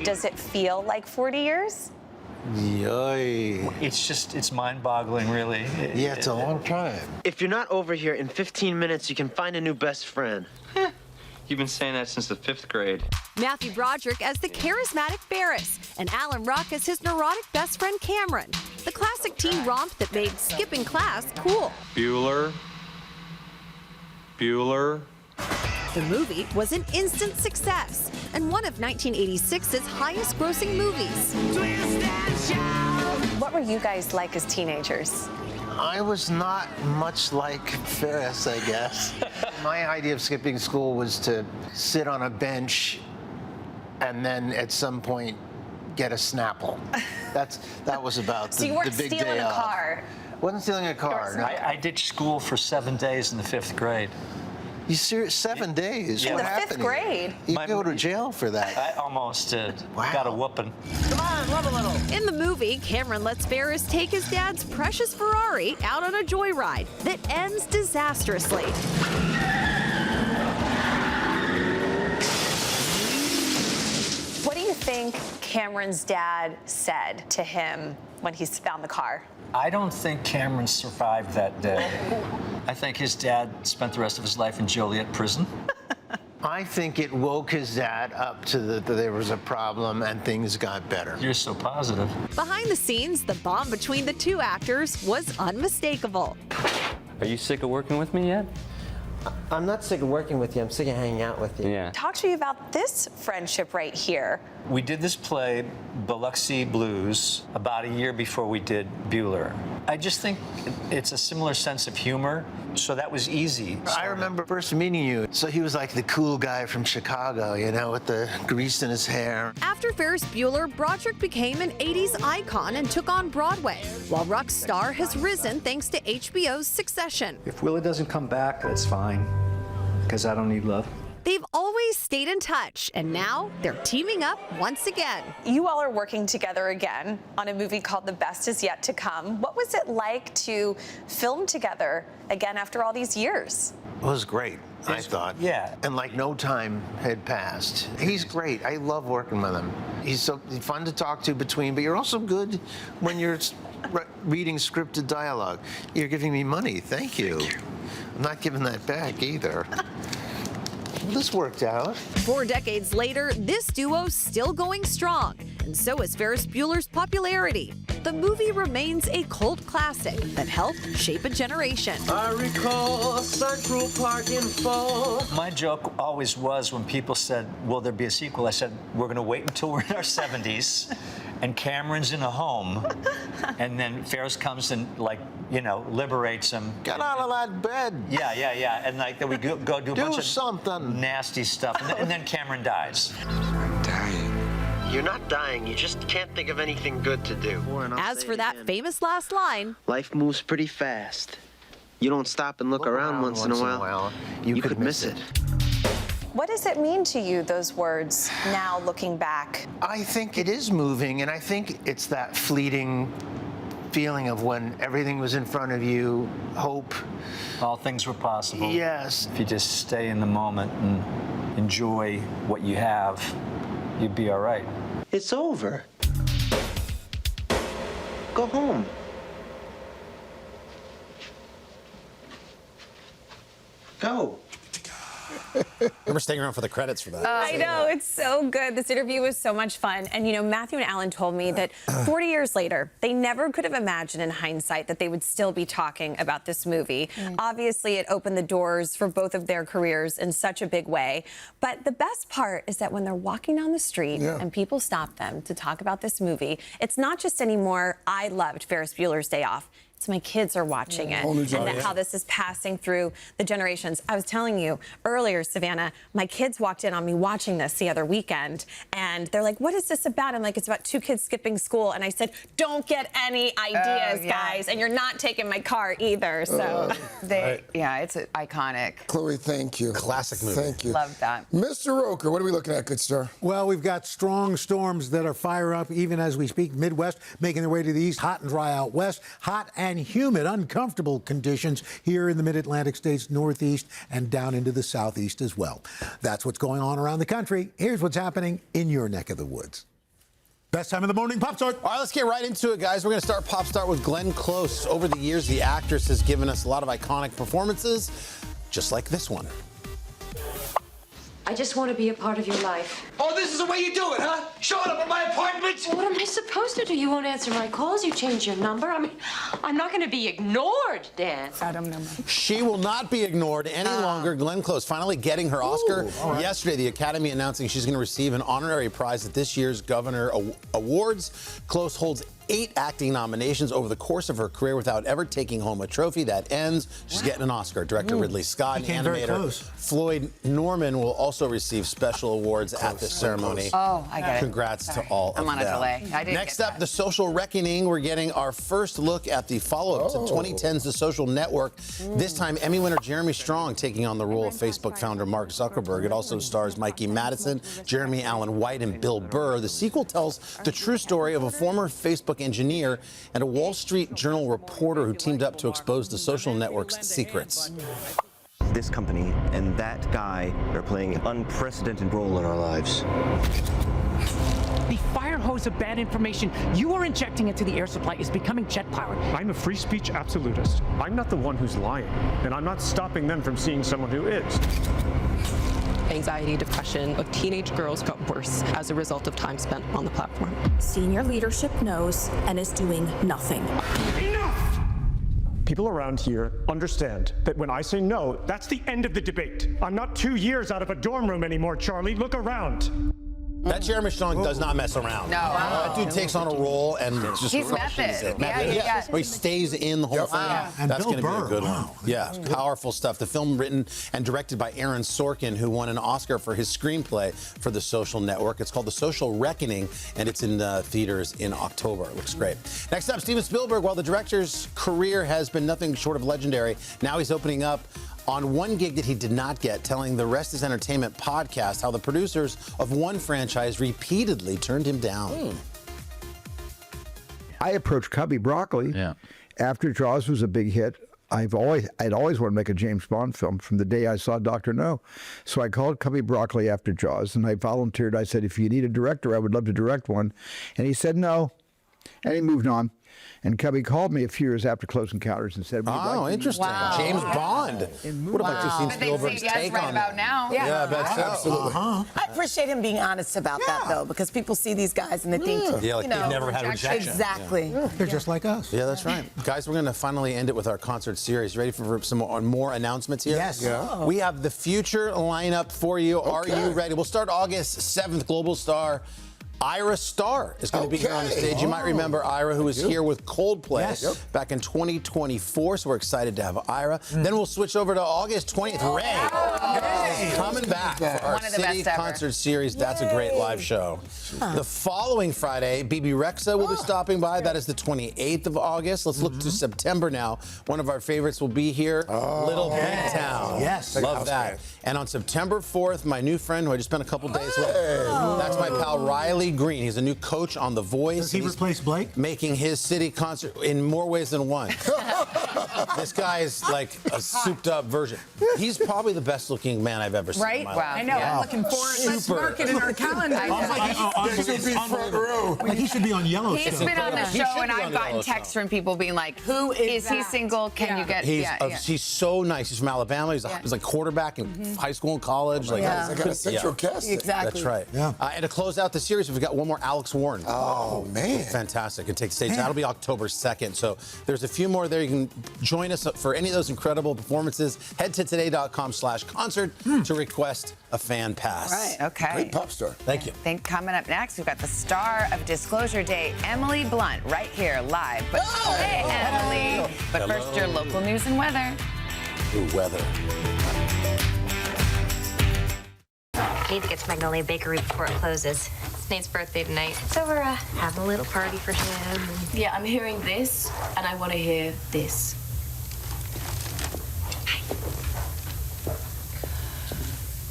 Does it feel like 40 years? Yoy. It's mind-boggling, really. Yeah, it's a long time. If you're not over here in 15 minutes, you can find a new best friend. You've been saying that since the 5th grade. Matthew Broderick as the charismatic Ferris, and Alan Ruck as his neurotic best friend Cameron. The classic teen romp that made skipping class cool. Bueller. Bueller. The movie was an instant success and one of 1986's highest-grossing movies. What were you guys like as teenagers? I was not much like Ferris, I guess. My idea of skipping school was to sit on a bench and then at some point get a Snapple. That was about So you the weren't big stealing day a off. car? Wasn't stealing a car. No. I ditched school for 7 days in the 5th grade. You serious? 7 days? Yeah. What In the happened? 5th grade? You go to jail for that. I almost did. Wow. Got a whooping. Come on, love a little. In the movie, Cameron lets Ferris take his dad's precious Ferrari out on a joyride that ends disastrously. What do you think Cameron's dad said to him when he found the car? I don't think Cameron survived that day. I think his dad spent the rest of his life in Joliet prison. I think it woke his dad up to that there was a problem and things got better. You're so positive. Behind the scenes, the bond between the two actors was unmistakable. Are you sick of working with me yet? I'm not sick of working with you. I'm sick of hanging out with you. Yeah. Talk to me about this friendship right here. We did this play, Biloxi Blues, about a year before we did Bueller. I just think it's a similar sense of humor, so that was easy. I remember first meeting you. So he was like the cool guy from Chicago, you know, with the grease in his hair. After Ferris Bueller, Broderick became an 80s icon and took on Broadway, while Ruck's star has risen thanks to HBO's Succession. If Willie doesn't come back, that's fine, because I don't need love. They've always stayed in touch, and now they're teaming up once again. You all are working together again on a movie called The Best Is Yet to Come. What was it like to film together again after all these years? It was great, I thought. Yeah. And like no time had passed. He's great. I love working with him. He's so fun to talk to between, but you're also good when you're reading scripted dialogue. You're giving me money. Thank you. I'm not giving that back either. This worked out. 4 decades later, this duo's still going strong, and so is Ferris Bueller's popularity. The movie remains a cult classic that helped shape a generation. I recall Central Park in fall. My joke always was when people said, will there be a sequel? I said, we're going to wait until we're in our 70s and Cameron's in a home, and then Ferris comes and, like, you know, liberates him. Get out of that bed. Yeah. And, like, then we go do a bunch of something nasty stuff, and then Cameron dies. I'm dying. You're not dying. You just can't think of anything good to do. As for that famous last line, life moves pretty fast. You don't stop and look around once in a while. You could miss it. What does it mean to you, those words, now looking back? I think it is moving, and I think it's that fleeting feeling of when everything was in front of you, hope. All things were possible. Yes. If you just stay in the moment and enjoy what you have, you'd be all right. It's over. Go home. Go. Remember staying around for the credits for that. I know, it's so good. This interview was so much fun. And, you know, Matthew and Alan told me that 40 years later, they never could have imagined in hindsight that they would still be talking about this movie. Obviously, it opened the doors for both of their careers in such a big way. But the best part is that when they're walking down the street and people stop them to talk about this movie, it's not just anymore, I loved Ferris Bueller's Day Off. It's my kids are watching it, and how this is passing through the generations. I was telling you earlier, Savannah, my kids walked in on me watching this the other weekend, and they're like, what is this about? I'm like, it's about 2 kids skipping school. And I said, don't get any ideas, guys, and you're not taking my car either. So, yeah, it's iconic. Chloe, thank you. Classic movie. Thank you. Love that. Mr. Roker, what are we looking at, good sir? Well, we've got strong storms that are fire up even as we speak. Midwest making their way to the east, hot and dry out west, hot and humid, uncomfortable conditions here in the mid-Atlantic states, northeast, and down into the southeast as well. That's what's going on around the country. Here's what's happening in your neck of the woods. Best time of the morning, Pop Start. All right, let's get right into it, guys. We're going to start Pop Start with Glenn Close. Over the years, the actress has given us a lot of iconic performances, just like this one. I just want to be a part of your life. Oh, this is the way you do it, huh? Showing up at my apartment? What am I supposed to do? You won't answer my calls. You change your number. I mean, I'm not going to be ignored, Dan. Adam number. She will not be ignored any longer. Glenn Close finally getting her Oscar yesterday. The Academy announcing she's going to receive an honorary prize at this year's Governor Awards. Close holds 8 acting nominations over the course of her career without ever taking home a trophy. That ends. She's getting an Oscar. Director Ridley Scott and animator Floyd Norman will also receive special awards at this ceremony. Oh, I get it. Congrats to all I'm of on a them. delay. I didn't Next get up, that. The Social Reckoning. We're getting our first look at the follow-up to 2010's The Social Network. This time, Emmy winner Jeremy Strong taking on the role of Facebook founder Mark Zuckerberg. It also stars Mikey Madison, Jeremy Allen White, and Bill Burr. The sequel tells the true story of a former Facebook engineer and a Wall Street Journal reporter who teamed up to expose the social network's secrets. This company and that guy are playing an unprecedented role in our lives. The fire hose of bad information you are injecting into the air supply is becoming jet-powered. I'm a free speech absolutist. I'm not the one who's lying, and I'm not stopping them from seeing someone who is. Anxiety, depression of teenage girls got worse as a result of time spent on the platform. Senior leadership knows and is doing nothing. Enough! People around here understand that when I say no, that's the end of the debate. I'm not 2 years out of a dorm room anymore, Charlie. Look around. That Jeremy Strong does not mess around. No. That dude takes on a role and just He's crushes method. it. Yeah. Or he stays in the whole thing. And That's Bill going to be a Burr. good one. Yeah, powerful stuff. The film written and directed by Aaron Sorkin, who won an Oscar for his screenplay for The Social Network. It's called The Social Reckoning, and it's in the theaters in October. It looks great. Next up, Steven Spielberg. While the director's career has been nothing short of legendary, now he's opening up on one gig that he did not get, telling the Rest is Entertainment podcast how the producers of one franchise repeatedly turned him down. I approached Cubby Broccoli after Jaws was a big hit. I'd always wanted to make a James Bond film from the day I saw Dr. No. So I called Cubby Broccoli after Jaws, and I volunteered. I said, if you need a director, I would love to direct one. And he said no, and he moved on. And Cubby called me a few years after Close Encounters and said, interesting. James Bond. What have I just seen Spielberg's take on about now. Yeah, that's absolutely. I appreciate him being honest about that, though, because people see these guys and they think, like you know, they've never had rejection. Exactly. They're just like us. Yeah, that's right. Guys, we're going to finally end it with our concert series. Ready for some more announcements here? Yes. Yeah. We have the future lineup for you. Are you ready? We'll start August 7th. Global star Ira Starr is going to be here on the stage. You might remember Ira, who was here with Coldplay back in 2024, so we're excited to have Ira. Then we'll switch over to August 20th. Ray coming back for our City Concert Series. That's a great live show. The following Friday, BB Rexa will be stopping by. That is the 28th of August. Let's look to September now. One of our favorites will be here, Little Big Town. Yes. Love that. And on September 4th, my new friend, who I just spent a couple days with, that's my pal Riley Andy Green. He's a new coach on The Voice. Does he replace Blake? Making his city concert in more ways than one. This guy is like a souped-up version. He's probably the best-looking man I've ever seen. Right? In my Wow. life. I know. I'm looking forward. Let's mark it in our calendar. Like he should be on Yellowstone. He's been on the show, and I've gotten texts from people being like, "Who is he single? Can you get?" He's so nice. He's from Alabama. He's like quarterback in high school and college. Like, I got a central casting. That's right. Yeah. And to close out the series, we've got one more, Alex Warren. Oh, man. Fantastic. It takes stage. That'll be October 2nd. So there's a few more there. You can join us for any of those incredible performances. Head to today.com/concert to request a fan pass. Right. Okay. Great pop star. Thank you. Coming up next, we've got the star of Disclosure Day, Emily Blunt, right here live. But hey, Emily. But first, your local news and weather. Ooh, weather. I need to get to Magnolia Bakery before it closes. It's Nate's birthday tonight, so we're having a little party for him. Yeah, I'm hearing this, and I want to hear this.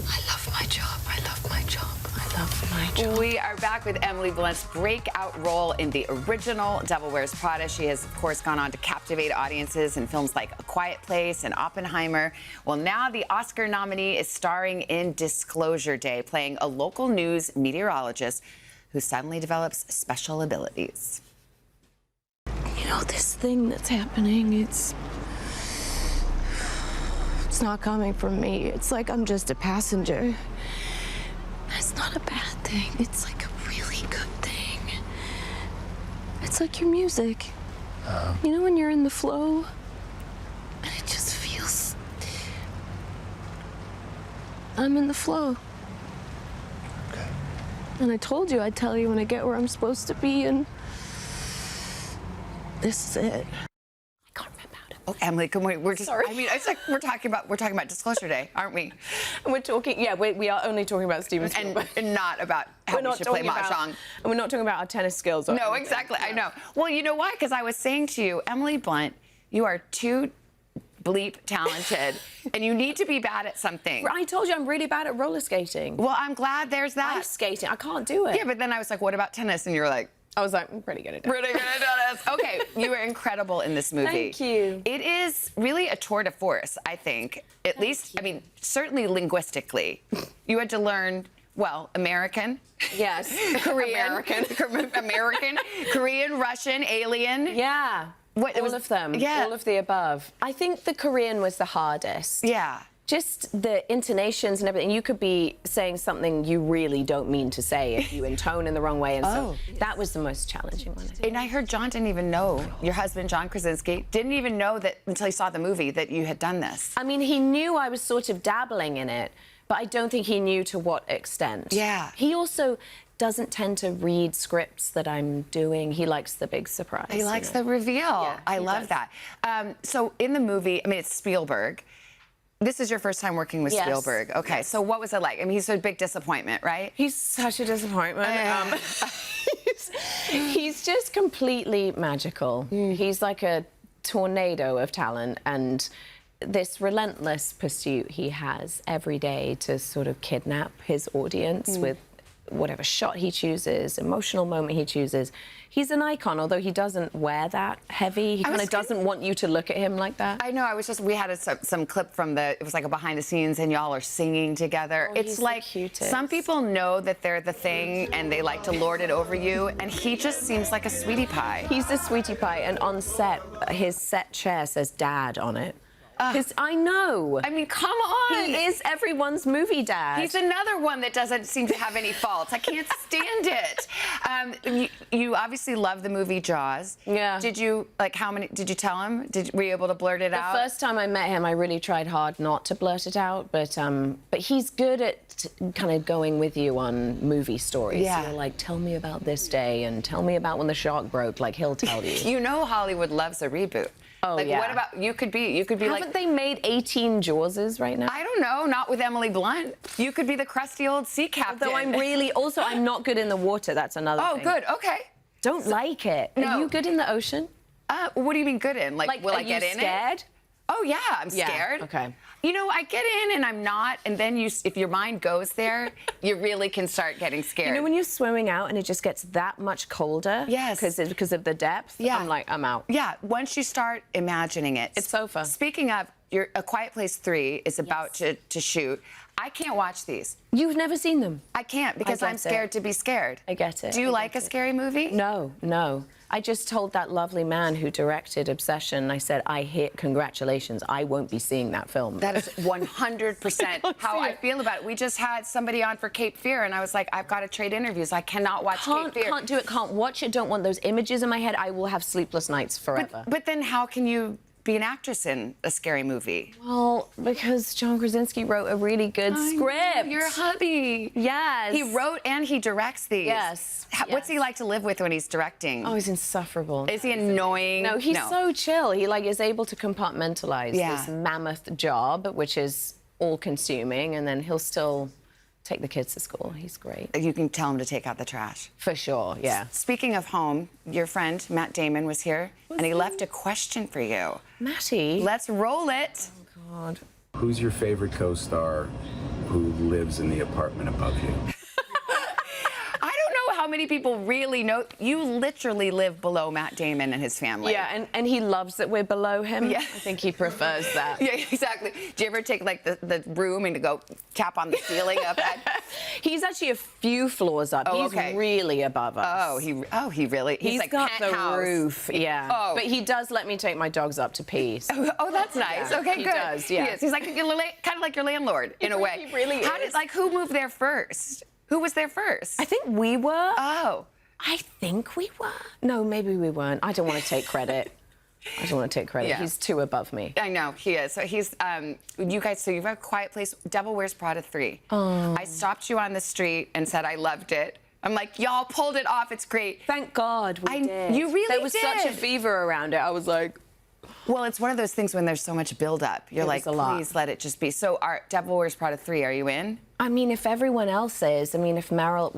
I love my job. I love my job. I love my job. We are back with Emily Blunt's breakout role in the original Devil Wears Prada. She has, of course, gone on to captivate audiences in films like A Quiet Place and Oppenheimer. Well, now the Oscar nominee is starring in Disclosure Day, playing a local news meteorologist who suddenly develops special abilities. You know, this thing that's happening, it's not coming from me. It's like I'm just a passenger. It's not a bad thing. It's like a really good thing. It's like your music. You know when you're in the flow and it just feels... I'm in the flow. Okay. And I told you I'd tell you when I get where I'm supposed to be, and this is it. Oh, Emily, come on. We're just. Sorry. I mean, it's like we're talking about Disclosure Day, aren't we? We're talking. Yeah, we are only talking about Steven Spielberg, and not about how we should play mahjong. And we're not talking about our tennis skills. Or No, anything. exactly. I know. Well, you know why? Because I was saying to you, Emily Blunt, you are too bleep talented, and you need to be bad at something. I told you I'm really bad at roller skating. Well, I'm glad there's that. Ice skating, I can't do it. Yeah, but then I was like, what about tennis? And you were like, I was like, I'm pretty good at it. Pretty good at tennis. Okay, you were incredible in this movie. Thank you. It is really a tour de force, I think. At least, I mean, certainly linguistically. You had to learn, well, American. Yes. Korean. American. Korean, Russian, alien. Yeah. All of them. Yeah. All of the above. I think the Korean was the hardest. Yeah. Just the intonations and everything. You could be saying something you really don't mean to say if you intone in the wrong way. And so that was the most challenging one, I think. And I heard John didn't even know, your husband, John Krasinski, didn't even know that until he saw the movie that you had done this. I mean, he knew I was sort of dabbling in it, but I don't think he knew to what extent. Yeah. He also doesn't tend to read scripts that I'm doing. He likes the big surprise. He likes the reveal. Yeah, I love that. So in the movie, I mean, it's Spielberg. This is your first time working with Spielberg. Okay, so what was it like? I mean, he's a big disappointment, right? He's such a disappointment. He's just completely magical. He's like a tornado of talent, and this relentless pursuit he has every day to sort of kidnap his audience with whatever shot he chooses, emotional moment he chooses. He's an icon, although he doesn't wear that heavy. He kind of doesn't want you to look at him like that. I know. We had some clip from it was like a behind the scenes, and y'all are singing together. Oh, it's he's like the cutest. Some people know that they're the thing, and they like to lord it over you, and he just seems like a sweetie pie. He's the sweetie pie, and on set, his set chair says Dad on it. Because I know. I mean, come on. He is everyone's movie dad. He's another one that doesn't seem to have any faults. I can't stand it. You obviously love the movie Jaws. Yeah. Did you, like, did you tell him? Were you able to blurt it out? The first time I met him, I really tried hard not to blurt it out, but he's good at kind of going with you on movie stories. Yeah. So, like, tell me about this day, and tell me about when the shark broke. Like, he'll tell you. You know Hollywood loves a reboot. Oh, like, yeah. what about, you could be Haven't they made 18 Jawses right now? I don't know, not with Emily Blunt. You could be the crusty old sea captain. Though I'm not good in the water, that's another thing. Oh, good, okay. Don't like it. No. Are you good in the ocean? What do you mean good in? Like will I get in it? Are you scared? Oh yeah, I'm scared. Okay. You know, I get in and I'm not, and then if your mind goes there, you really can start getting scared. You know when you're swimming out and it just gets that much colder? Yes. Because of the depth? Yeah. I'm like, I'm out. Yeah, once you start imagining it. It's so fun. Speaking of, A Quiet Place 3 is about to shoot. I can't watch these. You've never seen them? I can't because I'm scared to be scared. I get it. Do you like a scary movie? No, no. I just told that lovely man who directed Obsession, I said, congratulations, I won't be seeing that film. That is 100% how I feel about it. We just had somebody on for Cape Fear, and I was like, I've got to trade interviews. I cannot watch Cape Fear. Can't do it, can't watch it, don't want those images in my head. I will have sleepless nights forever. But then how can you be an actress in a scary movie? Well, because John Krasinski wrote a really good script. Your hubby. Yes. He wrote and he directs these. Yes. What's he like to live with when he's directing? Oh, he's insufferable. Is he annoying? No, he's so chill. He is able to compartmentalize Yeah. this mammoth job, which is all-consuming, and then he'll still take the kids to school. He's great. You can tell him to take out the trash. For sure, yeah. Speaking of home, your friend Matt Damon was here, and he left a question for you. Matty? Let's roll it. Oh, God. Who's your favorite co-star who lives in the apartment above you? I don't know how many people really know. You literally live below Matt Damon and his family. Yeah, and he loves that we're below him. Yeah. I think he prefers that. Yeah, exactly. Do you ever take like the room and to go tap on the ceiling up at? He's actually a few floors up. Oh, He's okay. really above us. Oh, he really. He's like got penthouse. the roof. Yeah. Oh. But he does let me take my dogs up to pee. So. Oh, that's nice. Yeah, Okay, he good. does, yeah. He is. He's like kind of like your landlord in a way. He really How is. did who moved there first? Who was there first? I think we were. Oh. I think we were. No, maybe we weren't. I don't want to take credit. I don't want to take credit. Yeah. He's too above me. I know, he is. So he's, you guys, so you've got a Quiet Place, Devil Wears Prada 3. Oh. I stopped you on the street and said I loved it. I'm like, y'all pulled it off, it's great. Thank God we did. You really There was did. such a fever around it. I was like... Well, it's one of those things when there's so much buildup. You're like, please let it just be. So Devil Wears Prada 3, are you in? I mean, if everyone else is, I mean, if Meryl...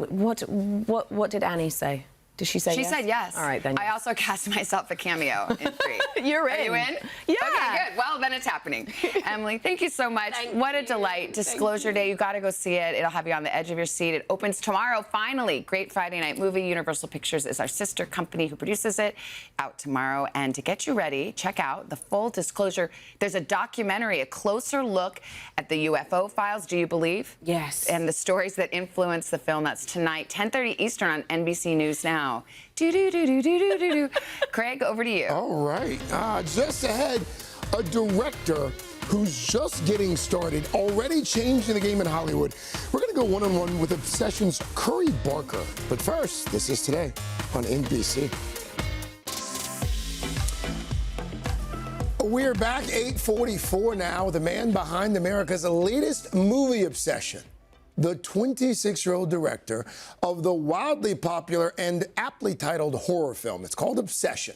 What did Annie say? Did she say yes? She said yes. All right, then. I also cast myself a cameo in 3. You're Are you in? Yeah. Okay, good. Well, then it's happening. Emily, thank you so much. What a delight. Disclosure Day. You got to go see it. It'll have you on the edge of your seat. It opens tomorrow, finally. Great Friday night movie. Universal Pictures is our sister company who produces it. Out tomorrow. And to get you ready, check out the full Disclosure. There's a documentary, a closer look at the UFO files. Do you believe? Yes. And the stories that influence the film. That's tonight, 10:30 Eastern on NBC News Now. Do-do-do-do-do-do-do. Craig, over to you. All right. Just ahead, a director who's just getting started, already changing the game in Hollywood. We're going to go one-on-one with Obsession's Curry Barker. But first, this is Today on NBC. We're back, 8:44 now. The man behind America's latest movie obsession. The 26-year-old director of the wildly popular and aptly titled horror film. It's called Obsession.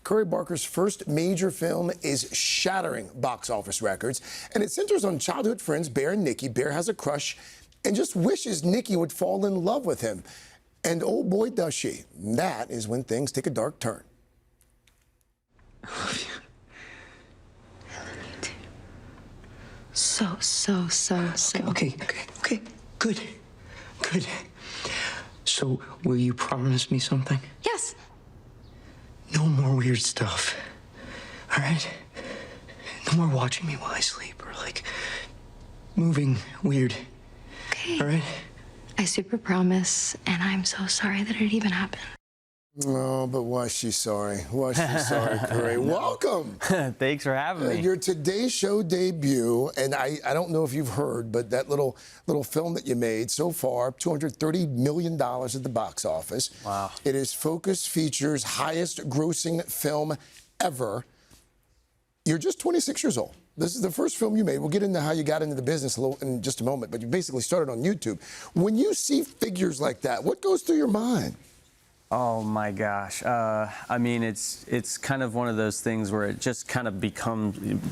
Curry Barker's first major film is shattering box office records, and it centers on childhood friends Bear and Nikki. Bear has a crush and just wishes Nikki would fall in love with him. And oh boy, does she. That is when things take a dark turn. I love you. I love you too. So. Okay. Good. So, will you promise me something? Yes. No more weird stuff. All right? No more watching me while I sleep or, moving weird. Okay. All right? I super promise, and I'm so sorry that it even happened. Oh, but was she sorry? Was she sorry, Curry? Welcome. Thanks for having me. Your Today Show debut, and I don't know if you've heard, but that little film that you made so far, $230 million at the box office. Wow. It is Focus Features' highest grossing film ever. You're just 26 years old. This is the first film you made. We'll get into how you got into the business in just a moment, but you basically started on YouTube. When you see figures like that, what goes through your mind? Oh my gosh. I mean, it's kind of one of those things where it just kind of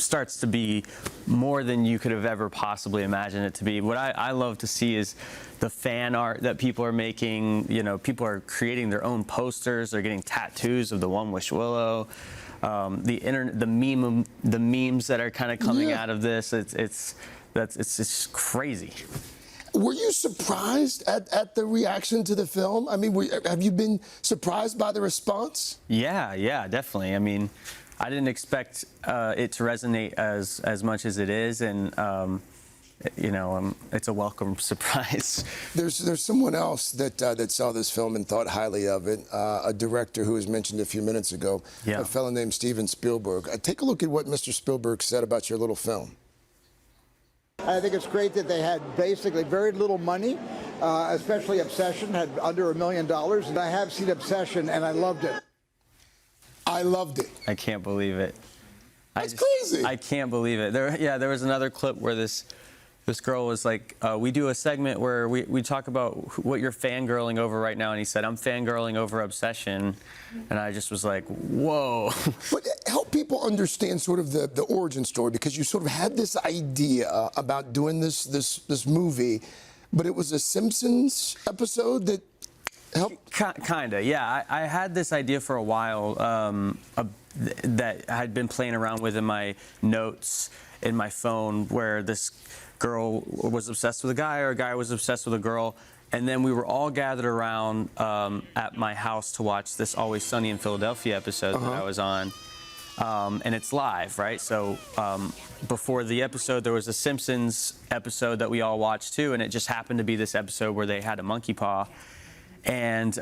starts to be more than you could have ever possibly imagined it to be. What I love to see is the fan art that people are making. You know, people are creating their own posters. They're getting tattoos of the One Wish Willow. the internet, the memes that are kind of coming out of this. It's just crazy. Were you surprised at the reaction to the film? I mean, have you been surprised by the response? Yeah, definitely. I mean, I didn't expect it to resonate as much as it is, and you know, it's a welcome surprise. There's someone else that saw this film and thought highly of it. A director who was mentioned a few minutes ago, a fellow named Steven Spielberg. Take a look at what Mr. Spielberg said about your little film. I think it's great that they had basically very little money, especially Obsession had under $1 million. And I have seen Obsession, and I loved it. I loved it. I can't believe it. That's crazy. I can't believe it. There was another clip where this girl was like, we do a segment where we talk about what you're fangirling over right now, and he said, I'm fangirling over Obsession, and I just was like, whoa. But help people understand sort of the origin story, because you sort of had this idea about doing this movie, but it was a Simpsons episode that helped? Kinda, yeah. I had this idea for a while that I had been playing around with in my notes in my phone, where this girl was obsessed with a guy, or a guy was obsessed with a girl, and then we were all gathered around at my house to watch this Always Sunny in Philadelphia episode that I was on, and it's live, right? So before the episode, there was a Simpsons episode that we all watched too, and it just happened to be this episode where they had a monkey paw, and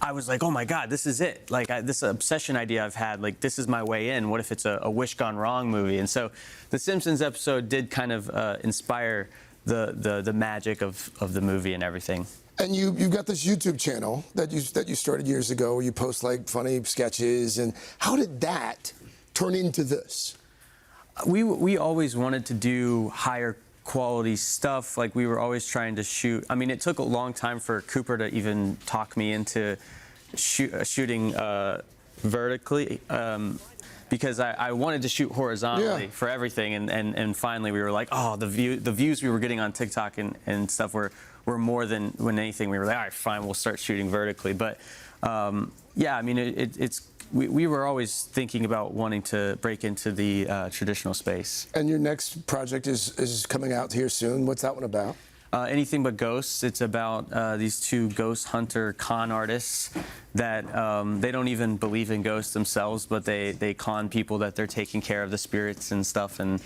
I was like, oh my God, this is it. Like, this Obsession idea I've had, like, this is my way in. What if it's a Wish Gone Wrong movie? And so the Simpsons episode did kind of inspire the magic of the movie and everything. And you've got this YouTube channel that you started years ago, where you post like funny sketches. And how did that turn into this? We always wanted to do higher quality stuff. Like, we were always trying to shoot. I mean, it took a long time for Cooper to even talk me into shooting vertically, because I wanted to shoot horizontally for everything, and finally we were like, oh, the views we were getting on TikTok and stuff were more than anything. We were like, all right, fine, we'll start shooting vertically. But yeah, I mean, we were always thinking about wanting to break into the traditional space. And your next project is coming out here soon. What's that one about? Anything But Ghosts. It's about these two ghost hunter con artists that they don't even believe in ghosts themselves, but they con people that they're taking care of the spirits and stuff, and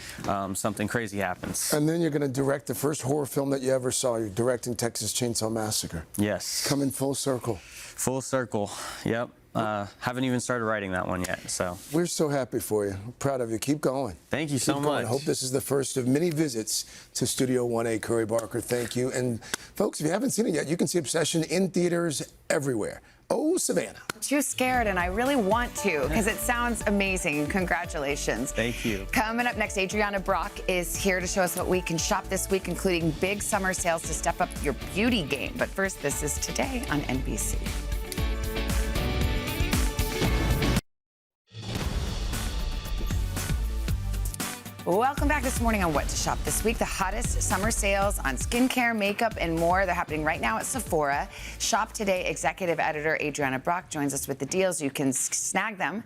something crazy happens. And then you're going to direct the first horror film that you ever saw. You're directing Texas Chainsaw Massacre. Yes. Coming full circle. Full circle, yep. Haven't even started writing that one yet, so. We're so happy for you. I'm proud of you. Keep going. Thank you so much. I hope this is the first of many visits to Studio 1A. Curry Barker, thank you. And folks, if you haven't seen it yet, you can see Obsession in theaters everywhere. Oh, Savannah. I'm too scared, and I really want to, because it sounds amazing. Congratulations. Thank you. Coming up next, Adriana Brock is here to show us what we can shop this week, including big summer sales to step up your beauty game. But first, this is Today on NBC. Welcome back this morning on What to Shop This Week. The hottest summer sales on skincare, makeup, and more. They're happening right now at Sephora. Shop Today executive editor Adriana Brock joins us with the deals. You can snag them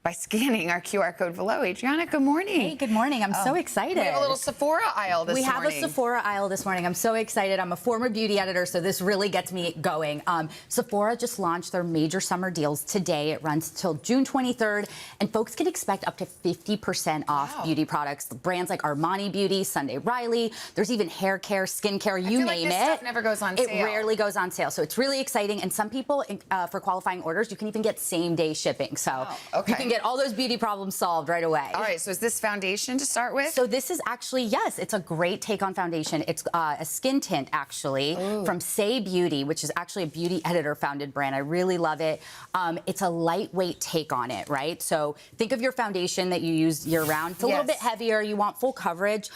by scanning our QR code below. Adriana, good morning. Hey, good morning. I'm so excited. We have a little Sephora aisle this morning. We have a Sephora aisle this morning. I'm so excited. I'm a former beauty editor, so this really gets me going. Sephora just launched their major summer deals today. It runs till June 23rd, and folks can expect up to 50% off beauty products. Brands like Armani Beauty, Sunday Riley. There's even hair care, skin care, you name like this it. Stuff never goes on sale. It rarely goes on sale, so it's really exciting. And some people, for qualifying orders, you can even get same-day shipping. So you can get all those beauty problems solved right away. All right, so is this foundation to start with? So this is actually, yes, it's a great take on foundation. It's a skin tint, actually, from Say Beauty, which is actually a beauty editor-founded brand. I really love it. It's a lightweight take on it, right? So think of your foundation that you use year-round. It's a little bit heavier. You want full coverage.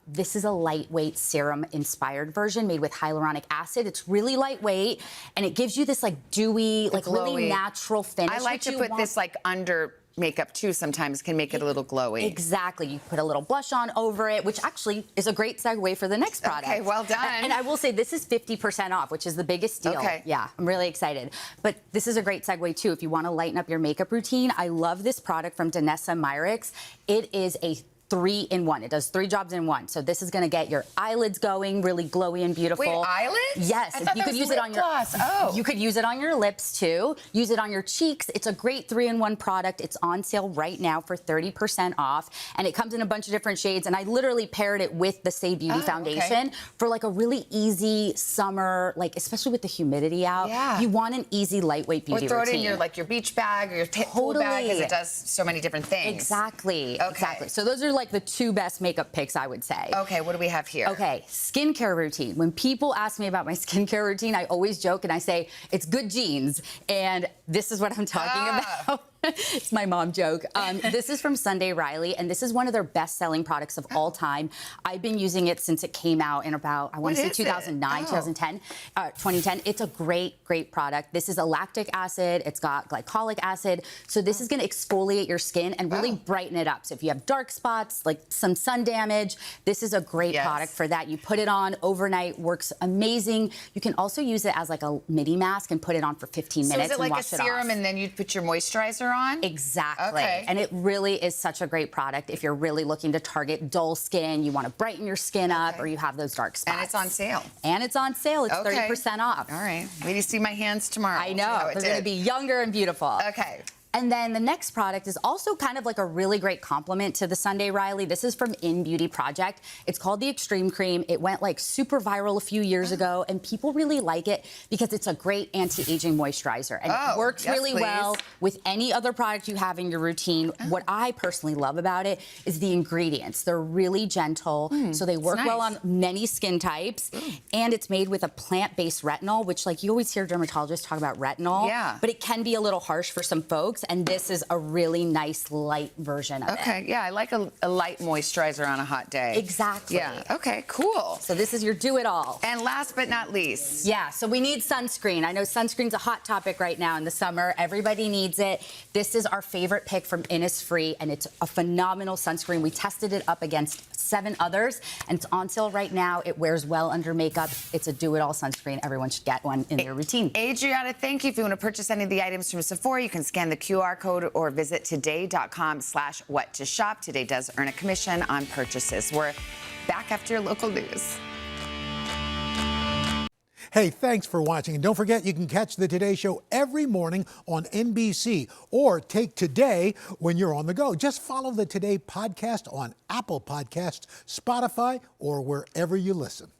This is a lightweight serum-inspired version made with hyaluronic acid. It's really lightweight, and it gives you this, like, dewy, like, really natural finish. I like to put this, like, under makeup too sometimes can make it a little glowy. Exactly. You put a little blush on over it, which actually is a great segue for the next product. Okay, well done. And I will say this is 50% off, which is the biggest deal. Okay. Yeah, I'm really excited. But this is a great segue too. If you want to lighten up your makeup routine, I love this product from Danessa Myricks. It is a 3-in-1. It does 3 jobs in 1. So this is going to get your eyelids going, really glowy and beautiful. Wait, eyelids? Yes. I thought you that could was use lip it on your gloss. Oh. You could use it on your lips too. Use it on your cheeks. It's a great 3-in-1 product. It's on sale right now for 30% off, and it comes in a bunch of different shades. And I literally paired it with the Say Beauty foundation for like a really easy summer, like especially with the humidity out. Yeah. You want an easy, lightweight beauty Or throw routine. it in your your beach bag or your pool bag, because it does so many different things. Exactly. Okay. Exactly. So those are like the 2 best makeup picks, I would say. Okay, what do we have here? Okay, skincare routine. When people ask me about my skincare routine, I always joke and I say, it's good genes. And this is what I'm talking about. It's my mom joke. This is from Sunday Riley, and this is one of their best-selling products of all time. I've been using it since it came out in about, I want to say 2009, 2010. It's a great, great product. This is a lactic acid. It's got glycolic acid. So this is going to exfoliate your skin and really brighten it up. So if you have dark spots, like some sun damage, this is a great product for that. You put it on overnight, works amazing. You can also use it as like a mini mask and put it on for 15 minutes So is it like and a wash it off. serum and then you put your moisturizer on? Exactly. Okay. And it really is such a great product if you're really looking to target dull skin, you want to brighten your skin up, or you have those dark spots. And it's on sale. And it's on sale. It's 30% off. All right. Wait to see my hands tomorrow. I know. They're going to be younger and beautiful. Okay. And then the next product is also kind of like a really great compliment to the Sunday Riley. This is from In Beauty Project. It's called the Extreme Cream. It went like super viral a few years ago, and people really like it because it's a great anti-aging moisturizer. And it works really well with any other product you have in your routine. What I personally love about it is the ingredients. They're really gentle, so they work well on many skin types. And it's made with a plant-based retinol, which like you always hear dermatologists talk about retinol, but it can be a little harsh for some folks. And this is a really nice light version of it. Okay, yeah, I like a light moisturizer on a hot day. Exactly. Yeah, okay, cool. So this is your do-it-all. And last but not least. Yeah, so we need sunscreen. I know sunscreen's a hot topic right now in the summer. Everybody needs it. This is our favorite pick from Innisfree, and it's a phenomenal sunscreen. We tested it up against 7 others, and it's on sale right now. It wears well under makeup. It's a do-it-all sunscreen. Everyone should get one in their routine. Adriana, thank you. If you want to purchase any of the items from Sephora, you can scan the QR code or visit today.com/what-to-shop. Today does earn a commission on purchases. We're back after your local news. Hey, thanks for watching. And don't forget, you can catch the Today Show every morning on NBC or take Today when you're on the go. Just follow the Today podcast on Apple Podcasts, Spotify, or wherever you listen.